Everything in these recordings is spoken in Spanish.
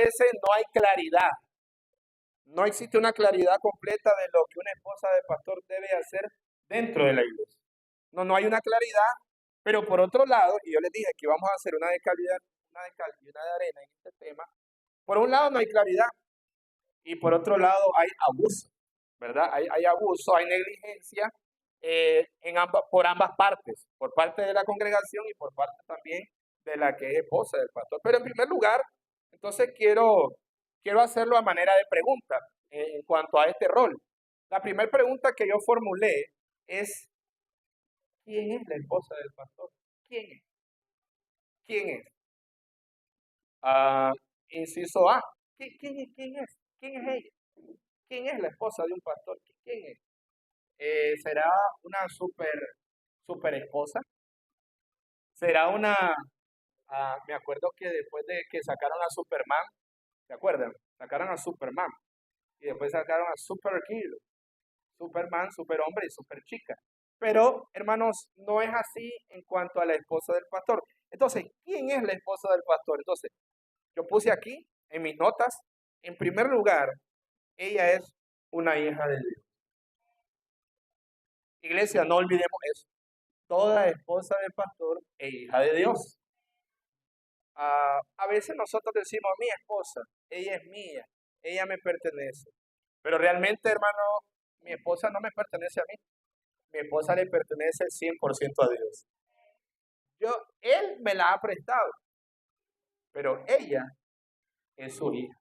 veces no hay claridad. No existe una claridad completa de lo que una esposa de pastor debe hacer dentro de la iglesia. No hay una claridad, pero por otro lado, y yo les dije que vamos a hacer una de calidad, una de cal y una de arena en este tema. Por un lado no hay claridad y por otro lado hay abuso, ¿verdad? Hay abuso, hay negligencia por ambas partes, por parte de la congregación y por parte también de la que es esposa del pastor. Pero en primer lugar, entonces quiero hacerlo a manera de pregunta en cuanto a este rol. La primera pregunta que yo formulé es, ¿quién es la esposa del pastor? ¿Quién es? ¿Quién es? Ah, inciso A. ¿Quién es? ¿Quién es? ¿Quién es ella? ¿Quién es la esposa de un pastor? ¿Quién es? ¿Será una super esposa? ¿Será una... me acuerdo que después de que sacaron a Superman, ¿se acuerdan? Sacaron a Superman y después sacaron a Superhero, Superman, superhombre y superchica. Pero, hermanos, no es así en cuanto a la esposa del pastor. Entonces, ¿quién es la esposa del pastor? Entonces, yo puse aquí en mis notas, en primer lugar, ella es una hija de Dios. Iglesia, no olvidemos eso. Toda esposa del pastor es hija de Dios. A veces nosotros decimos, mi esposa, ella es mía, ella me pertenece. Pero realmente, hermano, mi esposa no me pertenece a mí. Mi esposa le pertenece 100% a Dios. Él me la ha prestado, pero ella es su hija.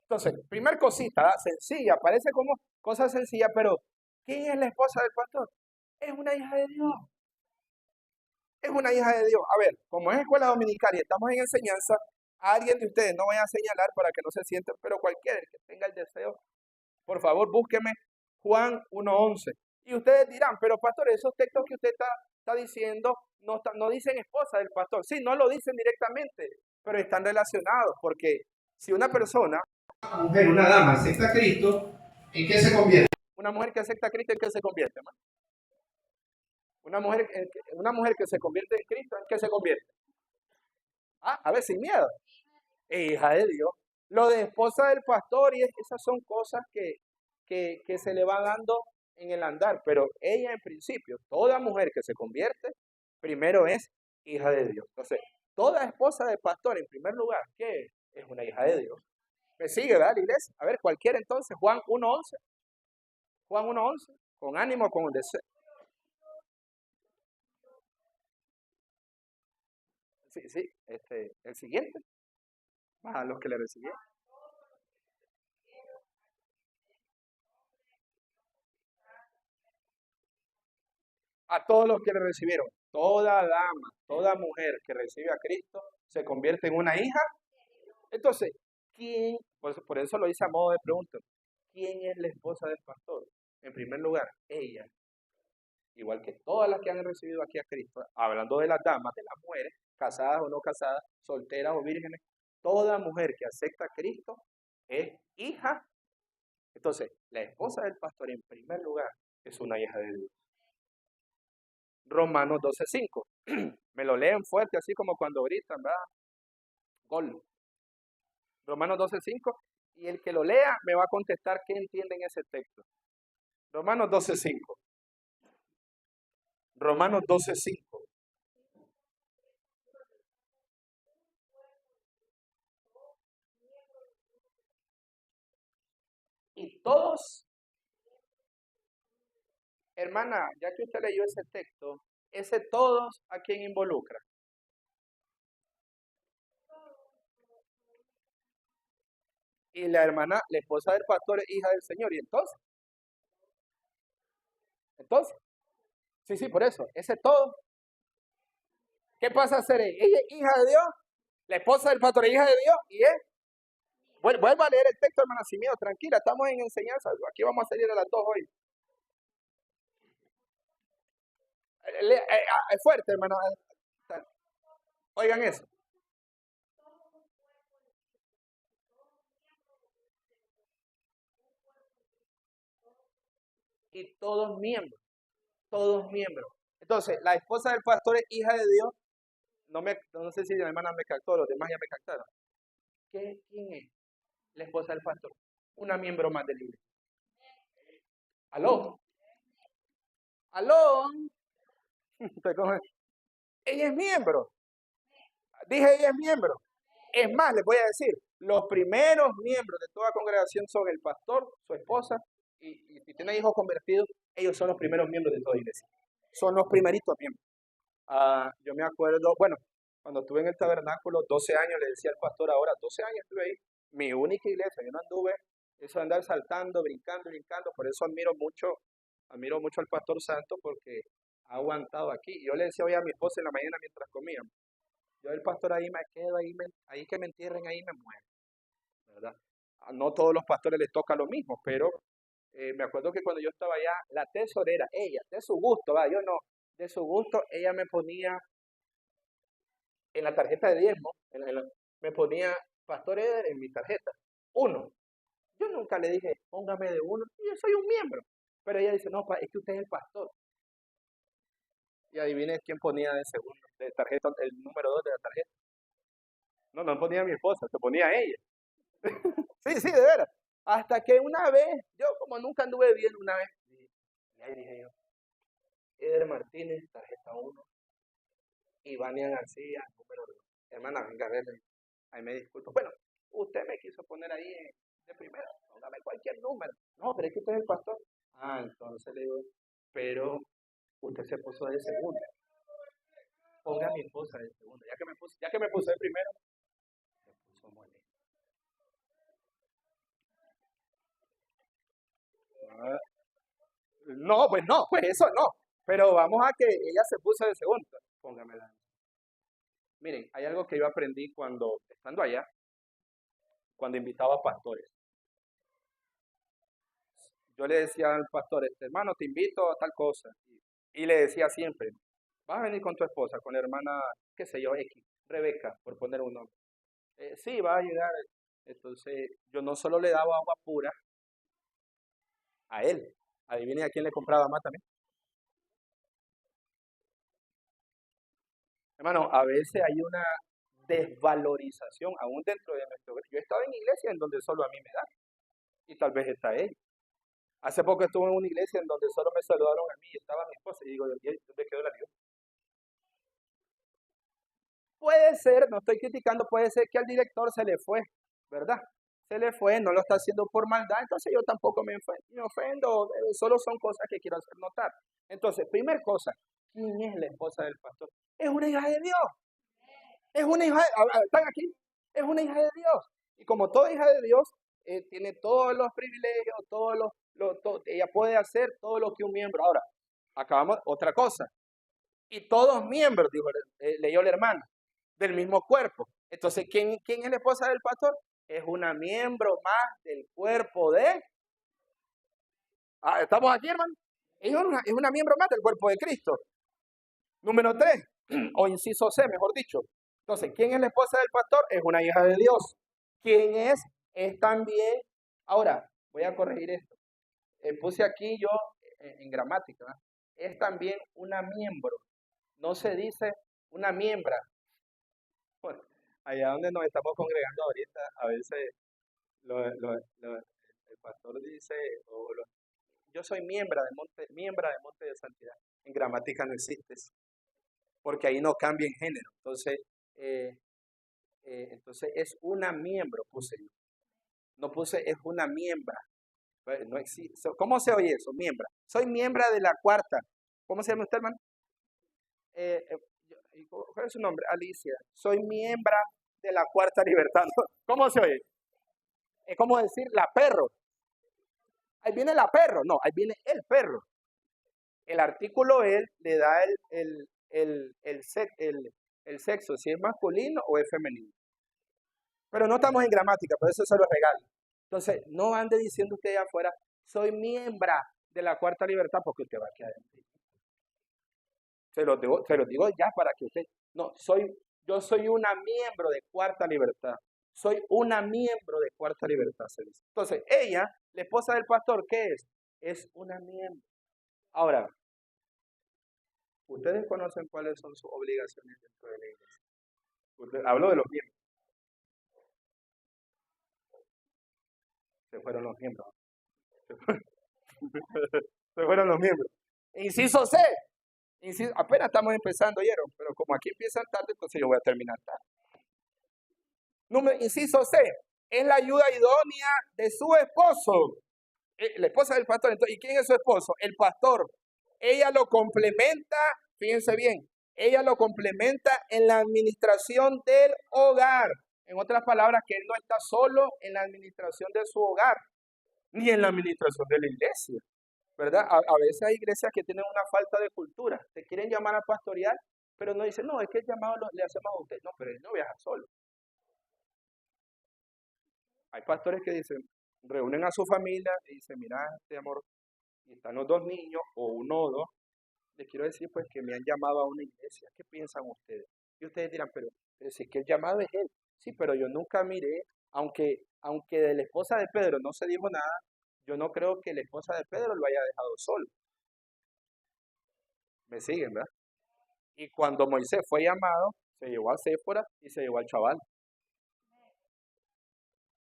Entonces, primer cosita, sencilla, parece como cosa sencilla, pero ¿quién es la esposa del pastor? Es una hija de Dios. Es una hija de Dios. A ver, como es escuela dominical y estamos en enseñanza, a alguien de ustedes no voy a señalar para que no se sienten, pero cualquiera que tenga el deseo, por favor, búsqueme Juan 1:11. Y ustedes dirán, pero pastor, esos textos que usted está diciendo no dicen esposa del pastor. Sí, no lo dicen directamente, pero están relacionados, porque si una persona, una mujer, una dama acepta a Cristo, ¿en qué se convierte? Una mujer que acepta a Cristo, ¿en qué se convierte, hermano? Una mujer que se convierte en Cristo, ¿en qué se convierte? A ver, sin miedo. Hija de Dios. Lo de esposa del pastor, y esas son cosas que se le va dando en el andar, pero ella en principio, toda mujer que se convierte, primero es hija de Dios. Entonces, toda esposa del pastor, en primer lugar, ¿qué es? Es una hija de Dios. ¿Me sigue, verdad, la iglesia? A ver, cualquiera entonces, Juan 1:11. Juan 1:11, con ánimo, con deseo. Sí, el siguiente, a los que le recibieron. A todos los que le recibieron, toda dama, toda mujer que recibe a Cristo se convierte en una hija. Entonces, ¿quién? Por eso lo hice a modo de pregunta. ¿Quién es la esposa del pastor? En primer lugar, ella. Igual que todas las que han recibido aquí a Cristo, hablando de las damas, de las mujeres, casadas o no casadas, solteras o vírgenes, toda mujer que acepta a Cristo es hija. Entonces, la esposa del pastor en primer lugar es una hija de Dios. Romanos 12:5. Me lo leen fuerte, así como cuando gritan, ¿verdad? Gol. Romanos 12:5. Y el que lo lea me va a contestar qué entiende en ese texto. Romanos 12:5. Romanos 12:5. Y todos, hermana, ya que usted leyó ese texto, ese todos, ¿a quién involucra? Y la hermana, la esposa del pastor es hija del Señor. ¿Y entonces, sí, por eso, ese todo, ¿qué pasa a ser ella? Es hija de Dios, la esposa del pastor es hija de Dios y es. Vuelva a leer el texto, hermana, sin miedo, tranquila, estamos en enseñanza, aquí vamos a salir a las 2 hoy. Es fuerte, hermano. Oigan eso. Y todos miembros, todos miembros. Entonces, la esposa del pastor es hija de Dios. No sé si la hermana me captó, los demás ya me captaron. ¿Quién es la esposa del pastor? Una miembro más de la iglesia. ¿Aló? ¿Aló? Ella es miembro. Dije, ella es miembro. Es más, les voy a decir, los primeros miembros de toda congregación son el pastor, su esposa, y si tiene hijos convertidos, ellos son los primeros miembros de toda iglesia. Son los primeritos miembros. Yo me acuerdo, bueno, cuando estuve en el tabernáculo, 12 años, le decía al pastor ahora, 12 años estuve ahí, mi única iglesia, yo no anduve, eso de andar saltando, brincando, por eso admiro mucho al pastor Santo, porque ha aguantado aquí. Yo le decía hoy a mi esposa en la mañana mientras comíamos, yo el pastor ahí me quedo, ahí que me entierren, ahí me muero, ¿verdad? No todos los pastores les toca lo mismo, pero me acuerdo que cuando yo estaba allá, la tesorera, ella, de su gusto, va, yo no, de su gusto, ella me ponía en la tarjeta de diezmo, me ponía Pastor Eder en mi tarjeta, uno. Yo nunca le dije, póngame de uno, yo soy un miembro. Pero ella dice, no, es que usted es el pastor. Y adivine quién ponía de segundo, de tarjeta, el número 2 de la tarjeta. No ponía a mi esposa, se ponía a ella. Sí, de veras. Hasta que una vez, yo como nunca anduve bien una vez, y ahí dije yo, Eder Martínez, tarjeta 1, Ivania García, número 2. Hermana, venga a verle. Ahí me disculpo. Bueno, usted me quiso poner ahí de primero, póngame cualquier número. No, pero es que usted es el pastor. Entonces le digo, pero usted se puso de segundo. Ponga a mi esposa de segundo. Ya que me puse de primero, se puso molesto. No, pues eso no. Pero vamos a que ella se puso de segundo. Póngamela. Miren, hay algo que yo aprendí estando allá, cuando invitaba a pastores. Yo le decía al pastor, hermano, te invito a tal cosa. Y le decía siempre, vas a venir con tu esposa, con la hermana, qué sé yo, X, Rebeca, por poner un nombre. Sí, va a llegar. Entonces, yo no solo le daba agua pura a él. Adivinen a quién le compraba más también. Hermano, a veces hay una desvalorización aún dentro de nuestro. Yo he estado en iglesias en donde solo a mí me dan. Y tal vez está él. Hace poco estuve en una iglesia en donde solo me saludaron a mí y estaba mi esposa. Y digo, ¿y dónde quedó la Dios? Puede ser, no estoy criticando, puede ser que al director se le fue, ¿verdad? Se le fue, no lo está haciendo por maldad, entonces yo tampoco me ofendo, solo son cosas que quiero hacer notar. Entonces, primer cosa, ¿quién es la esposa del pastor? Es una hija de Dios, es una hija, ¿están aquí? Es una hija de Dios. Y como toda hija de Dios, tiene todos los privilegios, ella puede hacer todo lo que un miembro. Ahora, acabamos, otra cosa, y todos miembros, leyó el hermano, del mismo cuerpo. Entonces, ¿quién es la esposa del pastor? Es una miembro más del cuerpo de... ¿estamos aquí, hermano? Es una miembro más del cuerpo de Cristo. Número 3, o inciso C, mejor dicho. Entonces, ¿quién es la esposa del pastor? Es una hija de Dios. ¿Quién es? Es también... Ahora, voy a corregir esto. Puse aquí yo en gramática. Es también una miembro. No se dice una miembra. Bueno, allá donde nos estamos congregando ahorita, a veces el pastor dice, yo soy miembra de Monte de Santidad. En gramática no existe eso, porque ahí no cambia en género. Eh, entonces es una miembro, puse yo. No puse es una miembra. No existe. ¿Cómo se oye eso? Miembra. Soy miembra de la cuarta. ¿Cómo se llama usted, hermano? ¿Cuál es su nombre? Alicia. Soy miembro de la cuarta libertad. ¿Cómo se oye? Es como decir la perro. Ahí viene la perro. No, ahí viene el perro. El artículo él le da el sexo, si es masculino o es femenino. Pero no estamos en gramática, por eso se lo regalo. Entonces, no ande diciendo usted allá afuera, soy miembro de la cuarta libertad, porque usted va a quedar en ti. Se lo digo ya para que usted... No, yo soy una miembro de cuarta libertad. Soy una miembro de cuarta libertad, se dice. Entonces, ella, la esposa del pastor, ¿qué es? Es una miembro. Ahora, ustedes conocen cuáles son sus obligaciones dentro de la iglesia. Hablo de los miembros. Se fueron los miembros. Se fueron los miembros. Inciso C. Apenas estamos empezando, ¿oyeron? Pero como aquí empiezan tarde, entonces yo voy a terminar tarde. Inciso C. Es la ayuda idónea de su esposo. La esposa del pastor. Entonces, ¿y quién es su esposo? El pastor. Ella lo complementa, fíjense bien, ella lo complementa en la administración del hogar. En otras palabras, que él no está solo en la administración de su hogar, ni en la administración de la iglesia, ¿verdad? A veces hay iglesias que tienen una falta de cultura. Te quieren llamar a pastorear, pero no dicen, no, es que el llamado le hacemos a usted. No, pero él no viaja solo. Hay pastores que dicen, reúnen a su familia y dicen, mira, este amor, y están los dos niños, o uno o dos. Les quiero decir pues que me han llamado a una iglesia. ¿Qué piensan ustedes? Y ustedes dirán, pero si es que el llamado es él. Sí, pero yo nunca miré, aunque de la esposa de Pedro no se dijo nada, yo no creo que la esposa de Pedro lo haya dejado solo. ¿Me siguen, verdad? Y cuando Moisés fue llamado, se llevó a Séfora y se llevó al chaval.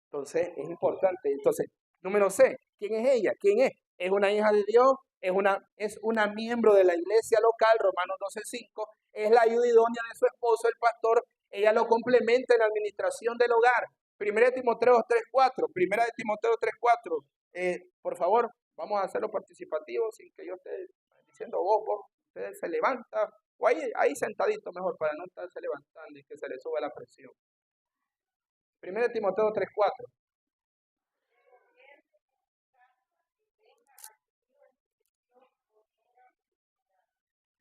Entonces, es importante. Entonces, número C, ¿quién es ella? ¿Quién es? Es una hija de Dios, es una miembro de la iglesia local, Romanos 12:5, es la ayuda idónea de su esposo, el pastor, ella lo complementa en la administración del hogar. Primera de Timoteo 3:4, Primera de Timoteo 3:4, por favor, vamos a hacerlo participativo sin que yo esté diciendo, ustedes se levantan, o ahí sentadito mejor, para no estarse levantando y que se le sube la presión. Primera de Timoteo 3:4.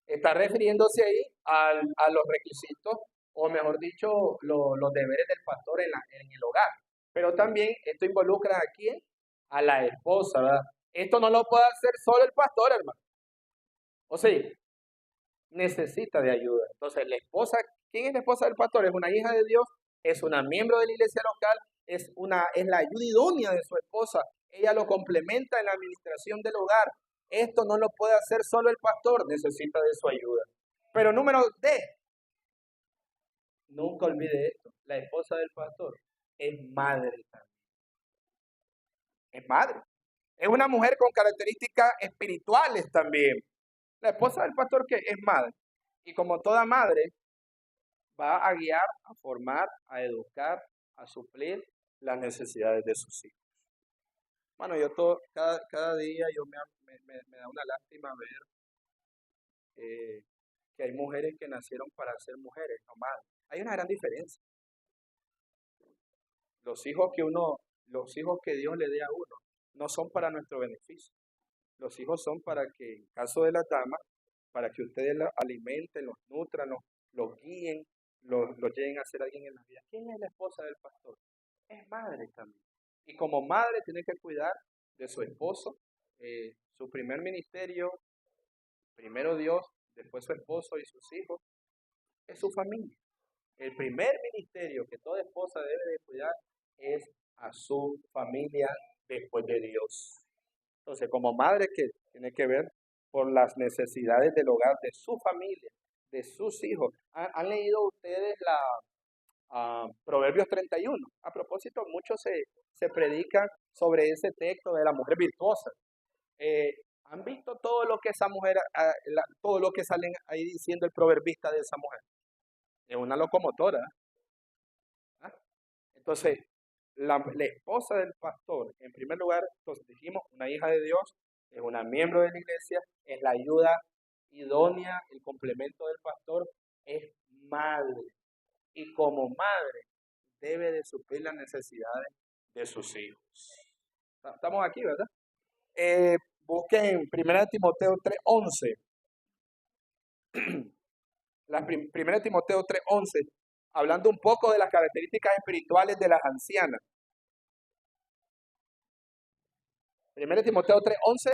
Está refiriéndose ahí a los requisitos, o mejor dicho, los deberes del pastor en el hogar. Pero también esto involucra aquí a la esposa, ¿verdad? Esto no lo puede hacer solo el pastor, hermano. O sea, necesita de ayuda. Entonces, la esposa, ¿quién es la esposa del pastor? Es una hija de Dios, es una miembro de la iglesia local, es la ayuda idónea de su esposa. Ella lo complementa en la administración del hogar. Esto no lo puede hacer solo el pastor, necesita de su ayuda. Pero número D, nunca olvide esto, la esposa del pastor es madre también. Es madre. Es una mujer con características espirituales también. La esposa del pastor que es madre. Y como toda madre, va a guiar, a formar, a educar, a suplir las necesidades de sus hijos. Bueno, cada día me da una lástima ver que hay mujeres que nacieron para ser mujeres, no madres. Hay una gran diferencia. Los hijos que Dios le dé a uno, no son para nuestro beneficio. Los hijos son para que, en caso de la dama, para que ustedes los alimenten, los nutran, los guíen, los lleguen a ser alguien en la vida. ¿Quién es la esposa del pastor? Es madre también. Y como madre tiene que cuidar de su esposo, su primer ministerio, primero Dios, después su esposo y sus hijos, es su familia. El primer ministerio que toda esposa debe de cuidar es a su familia después de Dios. Entonces, como madre que tiene que ver por las necesidades del hogar de su familia, de sus hijos. ¿Han leído ustedes Proverbios 31? A propósito, mucho se predica sobre ese texto de la mujer virtuosa. ¿Han visto todo lo que esa mujer, todo lo que salen ahí diciendo el proverbista de esa mujer? Es una locomotora. ¿Ah? Entonces, la esposa del pastor, en primer lugar, entonces dijimos, una hija de Dios, es una miembro de la iglesia, es la ayuda idónea, el complemento del pastor, es madre. Y como madre, debe de suplir las necesidades de sus hijos. Estamos aquí, ¿verdad? Busquen 1 Timoteo 3:11. Primera Timoteo 3:11, hablando un poco de las características espirituales de las ancianas. 1 Timoteo 3:11.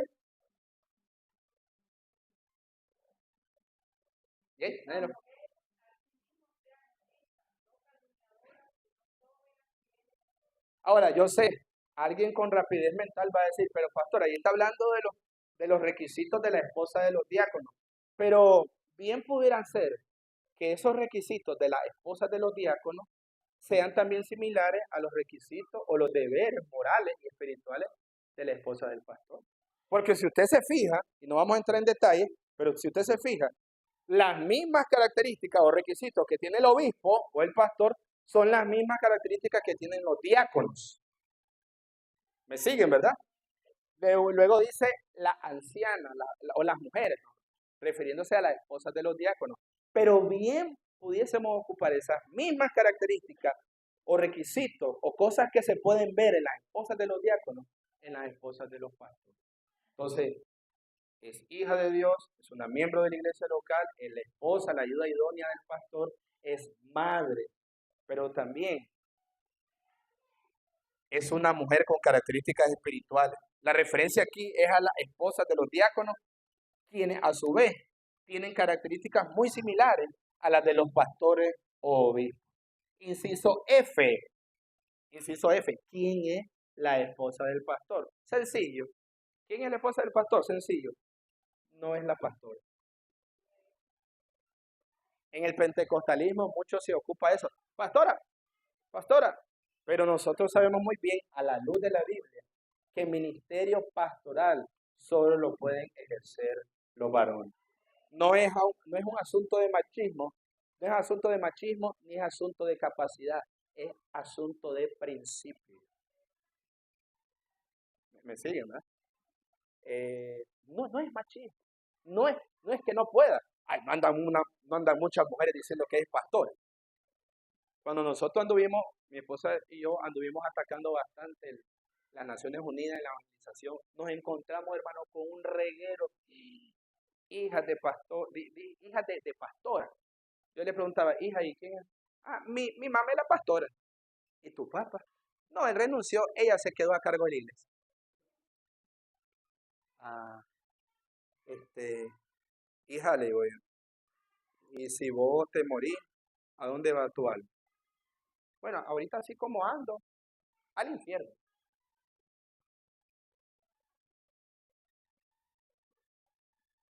Ahora, yo sé, alguien con rapidez mental va a decir, pero pastor, ahí está hablando de los requisitos de la esposa de los diáconos. Pero bien pudieran ser que esos requisitos de las esposas de los diáconos sean también similares a los requisitos o los deberes morales y espirituales de la esposa del pastor. Porque si usted se fija, y no vamos a entrar en detalle, pero si usted se fija, las mismas características o requisitos que tiene el obispo o el pastor son las mismas características que tienen los diáconos. ¿Me siguen, verdad? Luego dice la anciana o las mujeres, ¿no? Refiriéndose a las esposas de los diáconos. Pero bien pudiésemos ocupar esas mismas características o requisitos o cosas que se pueden ver en las esposas de los diáconos, en las esposas de los pastores. Entonces, es hija de Dios, es una miembro de la iglesia local, es la esposa, la ayuda idónea del pastor, es madre, pero también es una mujer con características espirituales. La referencia aquí es a las esposas de los diáconos, quienes a su vez tienen características muy similares a las de los pastores o obispos. Inciso F. Inciso F. ¿Quién es la esposa del pastor? Sencillo. ¿Quién es la esposa del pastor? Sencillo. No es la pastora. En el pentecostalismo mucho se ocupa eso. Pastora, pastora. Pero nosotros sabemos muy bien, a la luz de la Biblia, que el ministerio pastoral solo lo pueden ejercer los varones. No es un asunto de machismo, no es asunto de machismo ni es asunto de capacidad, es asunto de principio. ¿Me siguen, verdad? No es machismo, no es que no pueda. Ay, no andan muchas mujeres diciendo que es pastor. Cuando nosotros anduvimos, mi esposa y yo anduvimos atacando bastante las Naciones Unidas en la evangelización, nos encontramos, hermano, con un reguero, hijas de pastor, hijas de pastora. Yo le preguntaba, hija, ¿y quién es? Ah, mi mamá es la pastora. ¿Y tu papá? No, él renunció, ella se quedó a cargo de la iglesia. Ah, hija, le digo yo, y si vos te morís, ¿a dónde va tu alma? Bueno, ahorita así como ando, al infierno.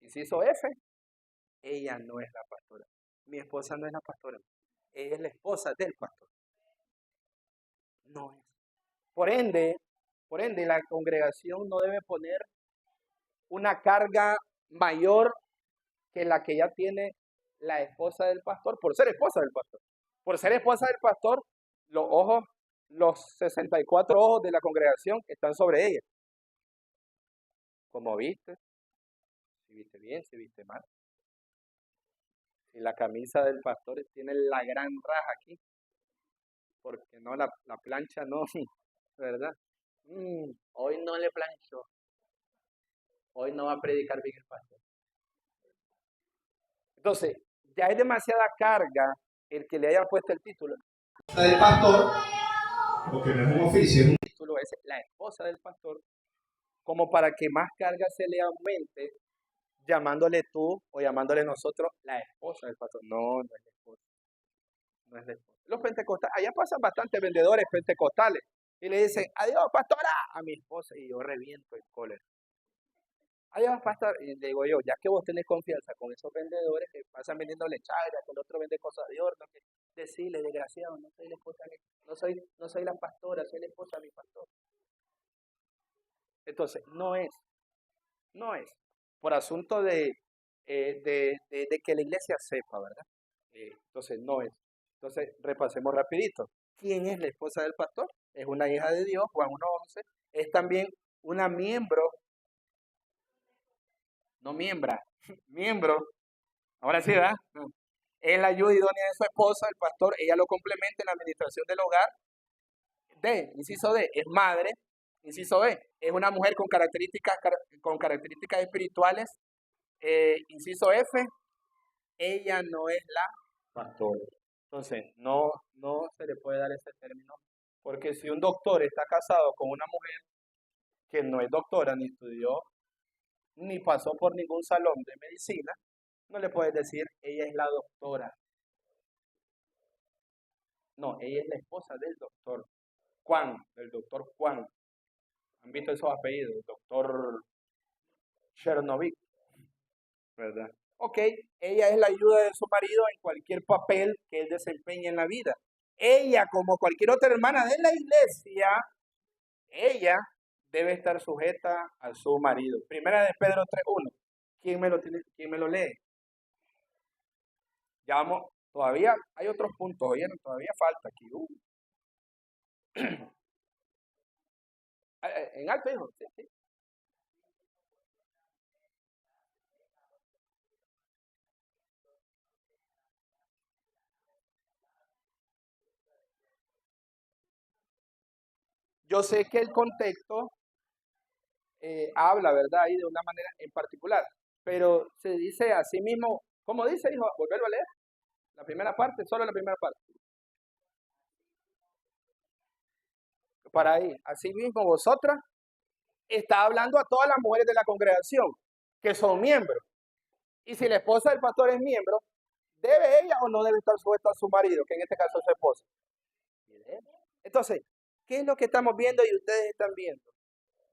Inciso F, ella no es la pastora. Mi esposa no es la pastora. Ella es la esposa del pastor. No es. Por ende, la congregación no debe poner una carga mayor que la que ya tiene la esposa del pastor, por ser esposa del pastor. Por ser esposa del pastor, los 64 ojos de la congregación están sobre ella. Como viste, si viste bien, si viste mal. Si la camisa del pastor tiene la gran raja aquí, porque no, la plancha no, ¿verdad? Hoy no le planchó. Hoy no va a predicar bien el pastor. Entonces, ya es demasiada carga el que le hayan puesto el título del pastor, porque no es un oficio, es un título, es la esposa del pastor, como para que más carga se le aumente, llamándole tú o llamándole nosotros la esposa del pastor. No es la esposa. No es la esposa. Los pentecostales, allá pasan bastantes vendedores pentecostales y le dicen, adiós, pastora, a mi esposa, y yo reviento el cólera. Adiós, pastor, y le digo yo, ya que vos tenés confianza con esos vendedores que pasan vendiéndole chagra, que el otro vende cosas de horno, que decirle, desgraciado, no soy la esposa, no soy la pastora, soy la esposa de mi pastor. Entonces, no es, por asunto de que la iglesia sepa, ¿verdad? Entonces, no es. Entonces, repasemos rapidito. ¿Quién es la esposa del pastor? Es una hija de Dios, Juan 1:11. Es también una miembro, no miembra, miembro. Ahora sí, ¿verdad? Es la ayuda idónea de su esposa, el pastor, ella lo complementa en la administración del hogar. Inciso D, es madre. Inciso B, es una mujer con características espirituales. Inciso F, ella no es la pastora. Entonces, no se le puede dar ese término, porque si un doctor está casado con una mujer que no es doctora, ni estudió, ni pasó por ningún salón de medicina, no le puedes decir, ella es la doctora. No, ella es la esposa del doctor Juan, del doctor Juan. ¿Han visto esos apellidos? Doctor Chernobyl, ¿verdad? Ok, ella es la ayuda de su marido en cualquier papel que él desempeñe en la vida. ella, como cualquier otra hermana de la iglesia, ella debe estar sujeta a su marido. Primera de Pedro 3:1. ¿Quién me lo lee? Ya vamos, todavía hay otros puntos, ¿oyeron? Todavía falta aquí. En alto, hijo. Sí, sí. Yo sé que el contexto habla, ¿verdad? Ahí de una manera en particular, pero se dice así mismo, ¿cómo dice, hijo? Volverlo a leer. La primera parte, solo la primera parte. Para ahí, así mismo vosotras, está hablando a todas las mujeres de la congregación que son miembros. Y si la esposa del pastor es miembro, ¿debe ella o no debe estar sujeta a su marido, que en este caso es su esposa? Entonces, ¿qué es lo que estamos viendo y ustedes están viendo?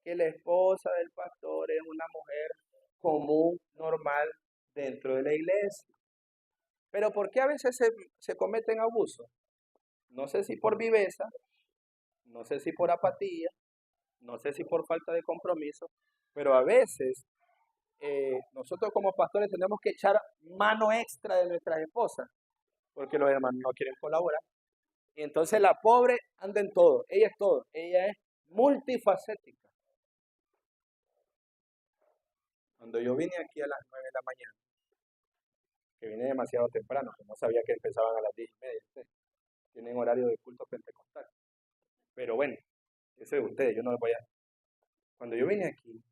Que la esposa del pastor es una mujer común, normal, dentro de la iglesia. Pero ¿por qué a veces se cometen abusos? No sé si por viveza, no sé si por apatía, no sé si por falta de compromiso, pero a veces nosotros como pastores tenemos que echar mano extra de nuestras esposas, porque los hermanos no quieren colaborar. Y entonces la pobre anda en todo, ella es multifacética. Cuando yo vine aquí a las 9 de la mañana, que vine demasiado temprano, que no sabía que empezaban a las 10:30, tienen horario de culto pentecostal. Pero bueno, eso es de ustedes, yo no les voy a... Cuando yo vine aquí,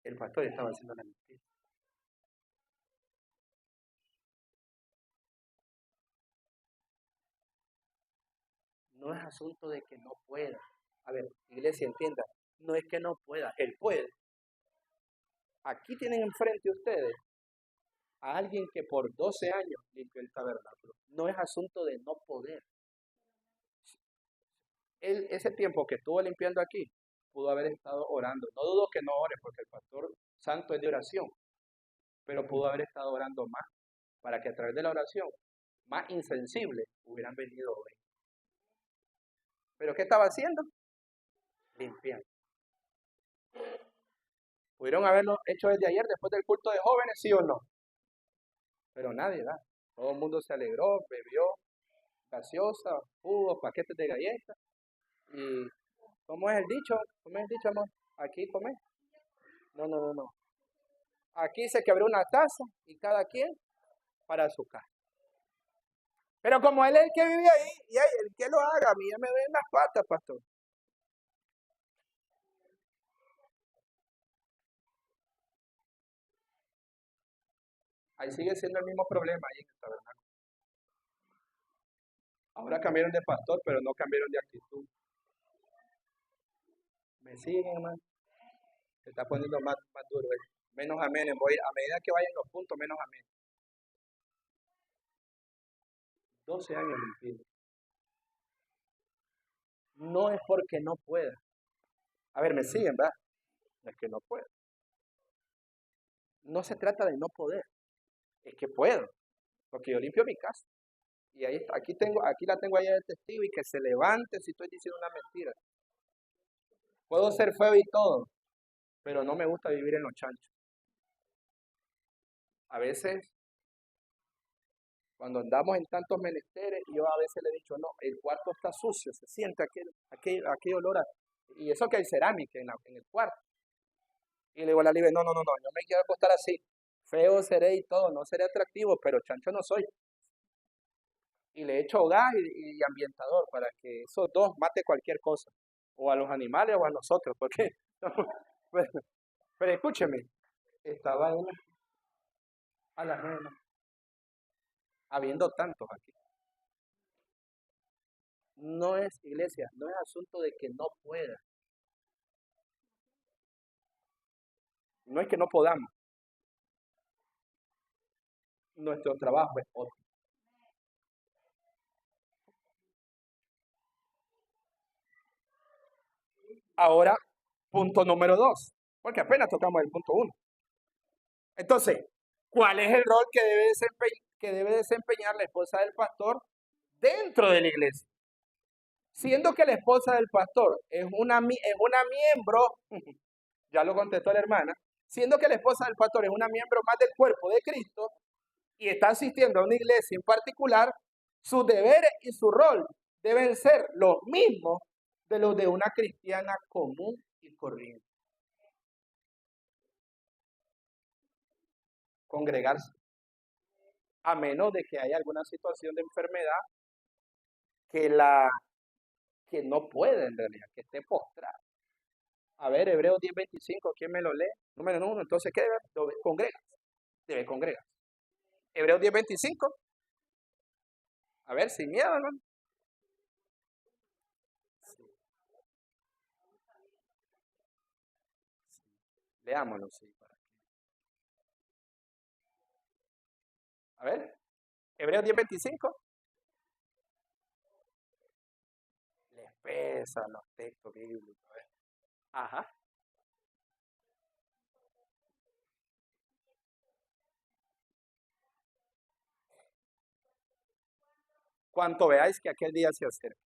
el pastor estaba haciendo la limpieza. No es asunto de que no pueda. A ver, iglesia, entienda, no es que no pueda, él puede. Aquí tienen enfrente ustedes a alguien que por 12 años limpió el tabernáculo. No es asunto de no poder. Él, ese tiempo que estuvo limpiando aquí, pudo haber estado orando. No dudo que no ore, porque el pastor santo es de oración, pero pudo haber estado orando más, para que a través de la oración, más insensibles hubieran venido hoy. ¿Pero qué estaba haciendo? Limpiando. ¿Pudieron haberlo hecho desde ayer, después del culto de jóvenes, sí o no? Pero nadie, ¿verdad? Todo el mundo se alegró, bebió gaseosa, jugos, paquetes de galletas. ¿Y cómo es el dicho? ¿Cómo es el dicho, amor? Aquí come. No, no, no, no. Aquí se quebró una taza y cada quien para su casa. Pero como él es el que vive ahí, y el que lo haga, a mí ya me ven las patas, pastor. Ahí sigue siendo el mismo problema ahí en el tabernáculo. Ahora cambiaron de pastor, pero no cambiaron de actitud. ¿Me siguen, hermano? Se está poniendo más duro. Menos amén. A medida que vayan los puntos, menos amén. 12 años limpiando. No es porque no pueda. A ver, me siguen, ¿verdad? No es que no pueda. No se trata de no poder. Es que puedo. Porque yo limpio mi casa. Y ahí está, aquí la tengo allá de testigo y que se levante si estoy diciendo una mentira. Puedo ser feo y todo, pero no me gusta vivir en los chanchos. A veces, cuando andamos en tantos menesteres, yo a veces le he dicho, no, el cuarto está sucio, se siente aquel olor y eso que hay cerámica en el cuarto. Y le digo a la Libre, no, no, no, no, yo me quiero acostar así. Feo seré y todo, no seré atractivo, pero chancho no soy. Y le echo gas y ambientador para que esos dos mate cualquier cosa, o a los animales o a nosotros, porque, pero escúcheme, estaba él a las 9, habiendo tantos aquí. No es, iglesia, no es asunto de que no pueda, no es que no podamos, nuestro trabajo es otro. Ahora, punto número 2, porque apenas tocamos el punto 1. Entonces, ¿cuál es el rol que debe desempeñar la esposa del pastor dentro de la iglesia. Siendo que la esposa del pastor es una miembro, ya lo contestó la hermana, siendo que la esposa del pastor es una miembro más del cuerpo de Cristo y está asistiendo a una iglesia en particular, sus deberes y su rol deben ser los mismos de los de una cristiana común y corriente. Congregarse, a menos de que haya alguna situación de enfermedad que no puede en realidad, que esté postrada. A ver, Hebreos 10:25, ¿quién me lo lee? Número 1, entonces, ¿qué debe? Congregas, debe congregar. Hebreos 10:25. A ver, sin miedo, hermano. Sí. Leámoslo, sí. A ver, Hebreos 10:25. Les pesan los textos bíblicos. A ver. Ajá. Cuanto veáis que aquel día se acerca.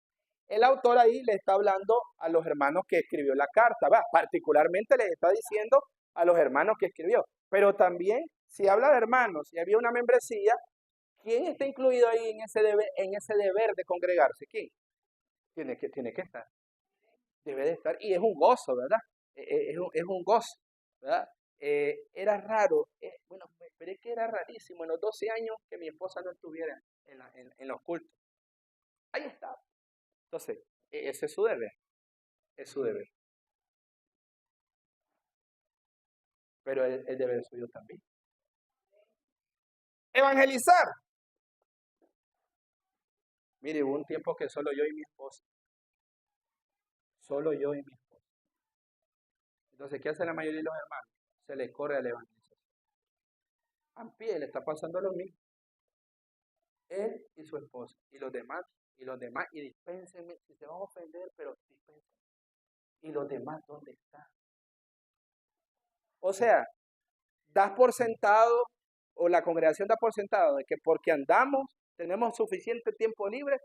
El autor ahí le está hablando a los hermanos que escribió la carta, ¿va? Particularmente les está diciendo a los hermanos que escribió. Pero también, si habla de hermanos, si había una membresía, ¿quién está incluido ahí en ese deber de congregarse? ¿Quién? Tiene que estar. Debe de estar. Y es un gozo, ¿verdad? Es un gozo, ¿verdad? Era raro, bueno, me esperé que era rarísimo en los 12 años que mi esposa no estuviera en los cultos. Ahí está. Entonces, ese es su deber, es su deber. Pero el deber suyo también. Evangelizar. Mire, hubo un tiempo que solo yo y mi esposa. Solo yo y mi esposa. Entonces, ¿qué hace la mayoría de los hermanos? Se les corre a la evangelización. A pie le está pasando lo mismo. Él y su esposa. Y los demás. Y dispénsenme, si se van a ofender, pero dispénsenme. ¿Y los demás dónde están? O sea, das por sentado, o la congregación da por sentado, de que porque andamos, tenemos suficiente tiempo libre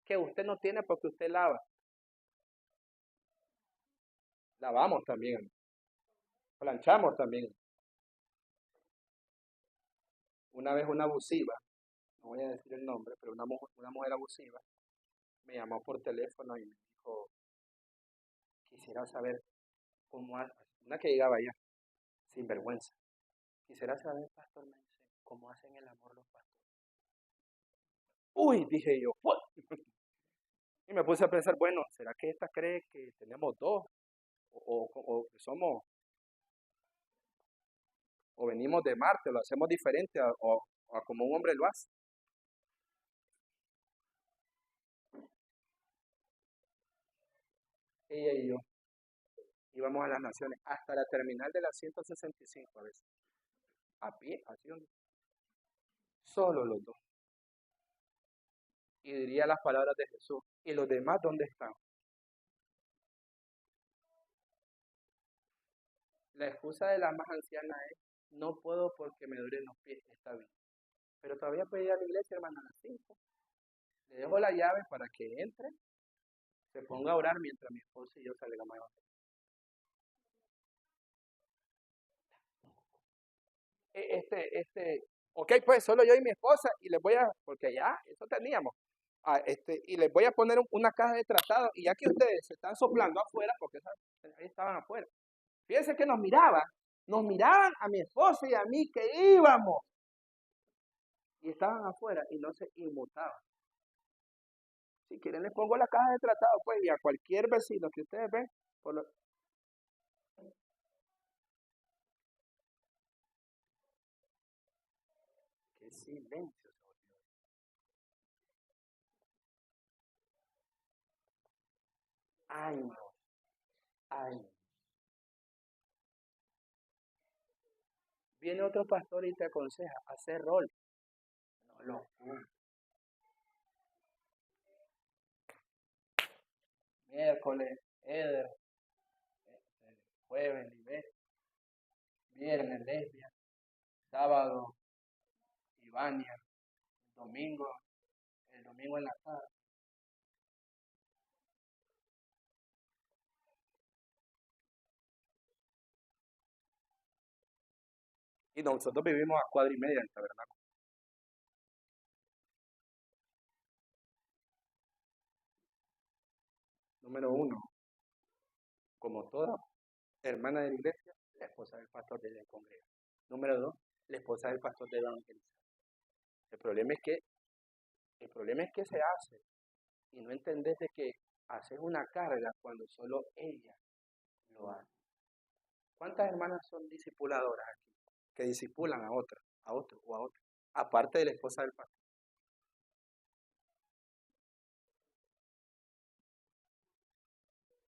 que usted no tiene porque usted lava. Lavamos también, planchamos también. Una vez una abusiva, no voy a decir el nombre, pero una mujer abusiva me llamó por teléfono y me dijo, quisiera saber cómo hace, una que llegaba allá, sin vergüenza. Quisiera saber, pastor, me dice, cómo hacen el amor los pastores. Uy, dije yo, ¿what? Y me puse a pensar, bueno, ¿será que esta cree que tenemos dos? O que somos, o venimos de Marte, lo hacemos diferente a como un hombre lo hace. Ella y yo íbamos a las naciones hasta la terminal de la 165 a veces. A pie, así donde. Solo los dos. Y diría las palabras de Jesús. ¿Y los demás dónde están? La excusa de la más anciana es, no puedo porque me duelen los pies, está bien. Pero todavía puede ir a la iglesia, hermana, a las 5. Le dejo la llave para que entre, se ponga a orar mientras mi esposo y yo salgamos a orar. Ok, pues solo yo y mi esposa, y les voy a, porque ya, eso teníamos, y les voy a poner una caja de tratado, y ya que ustedes se están soplando afuera, porque ahí estaban afuera, fíjense que nos miraban a mi esposa y a mí que íbamos, y estaban afuera y no se inmutaban. Si quieren les pongo la caja de tratado, pues, y a cualquier vecino que ustedes ven, por lo... Qué silencio se volvió. Años, años. Viene otro pastor y te aconseja hacer rol. No lo juro. Miércoles, Eder, jueves, Libet, viernes, Lesbia, sábado, Ivania, domingo domingo en la tarde. Y nosotros vivimos a cuadra y media del tabernáculo. Número uno, como toda hermana de la iglesia, la esposa del pastor debe congregar. Número dos, la esposa del pastor debe evangelizar. El problema es que se hace y no entendés de que haces una carga cuando solo ella lo hace. ¿Cuántas hermanas son discipuladoras aquí? Que discipulan a otra, a otro o a otra, aparte de la esposa del pastor.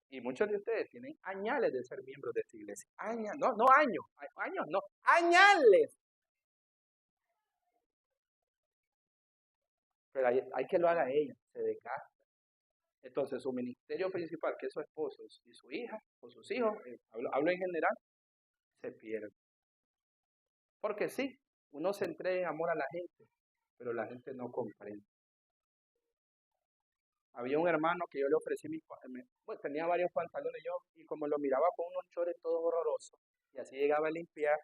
Y muchos de ustedes tienen añales de ser miembros de esta iglesia. Años, no años, años no, añales. Pero hay que lo haga ella, se desgasta. Entonces su ministerio principal, que es su esposo y su hija o sus hijos, hablo en general, se pierde. Porque sí, uno se entrega en amor a la gente, pero la gente no comprende. Había un hermano que yo le ofrecí, pues tenía varios pantalones yo, y como lo miraba con unos chores todos horrorosos, y así llegaba a limpiar,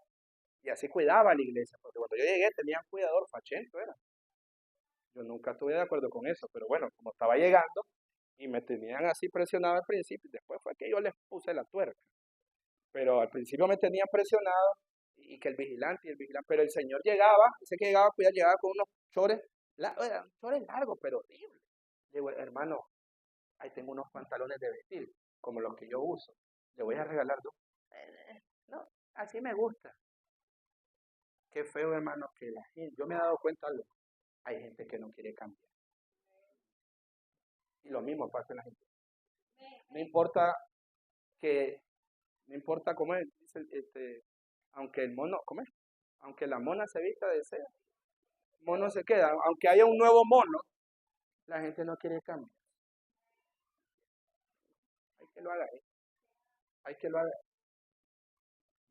y así cuidaba a la iglesia, porque cuando yo llegué tenía un cuidador fachento, era. Yo nunca estuve de acuerdo con eso, pero bueno, como estaba llegando, y me tenían así presionado al principio, y después fue que yo les puse la tuerca. Pero al principio me tenían presionado, y que el vigilante, pero el señor llegaba, ese que llegaba a cuidar, llegaba con unos chores, chores largos, pero horribles. Digo, hermano, ahí tengo unos pantalones de vestir, como los que yo uso. Le voy a regalar dos. No, así me gusta. Qué feo, hermano, que la gente, yo me he dado cuenta algo. Hay gente que no quiere cambiar. Y lo mismo pasa en la gente. No importa no importa cómo es, aunque el mono, ¿cómo es? Aunque la mona se vista de seda, el mono se queda. Aunque haya un nuevo mono, la gente no quiere cambiar. Hay que lo haga. Hay que lo haga.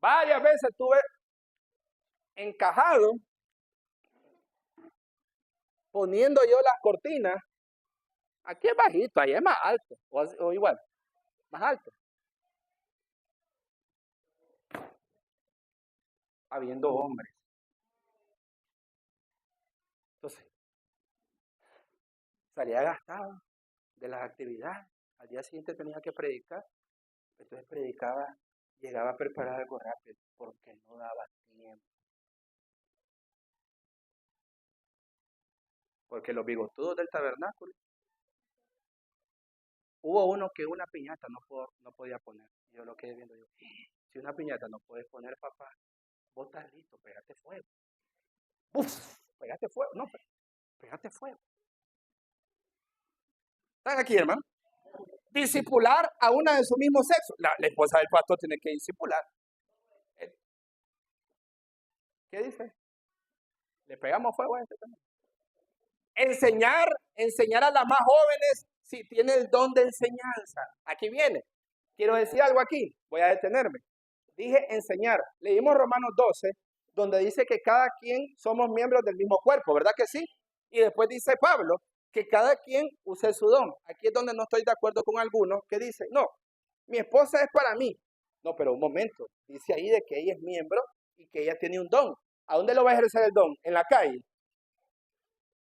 Varias veces estuve encajado poniendo yo las cortinas. Aquí es bajito, ahí es más alto, o igual, más alto. Habiendo hombres. Entonces, salía gastado de las actividades. Al día siguiente tenía que predicar. Entonces predicaba, llegaba a preparar algo rápido, porque no daba tiempo. Porque los bigotudos del tabernáculo, hubo uno que una piñata no podía poner. Yo lo quedé viendo, si una piñata no puedes poner, papá, vos estás listo, pégate fuego. ¡Uf! Pégate fuego, no, pégate fuego. ¿Están aquí, hermano? Discipular a una de su mismo sexo. La esposa del pastor tiene que discipular. ¿Qué dice? Le pegamos fuego a este también. Enseñar a las más jóvenes si tiene el don de enseñanza. Aquí viene. Quiero decir algo aquí. Voy a detenerme. Dije enseñar. Leímos Romanos 12, donde dice que cada quien somos miembros del mismo cuerpo, ¿verdad que sí? Y después dice Pablo que cada quien use su don. Aquí es donde no estoy de acuerdo con algunos que dicen, no, mi esposa es para mí. No, pero un momento. Dice ahí de que ella es miembro y que ella tiene un don. ¿A dónde lo va a ejercer el don? ¿En la calle?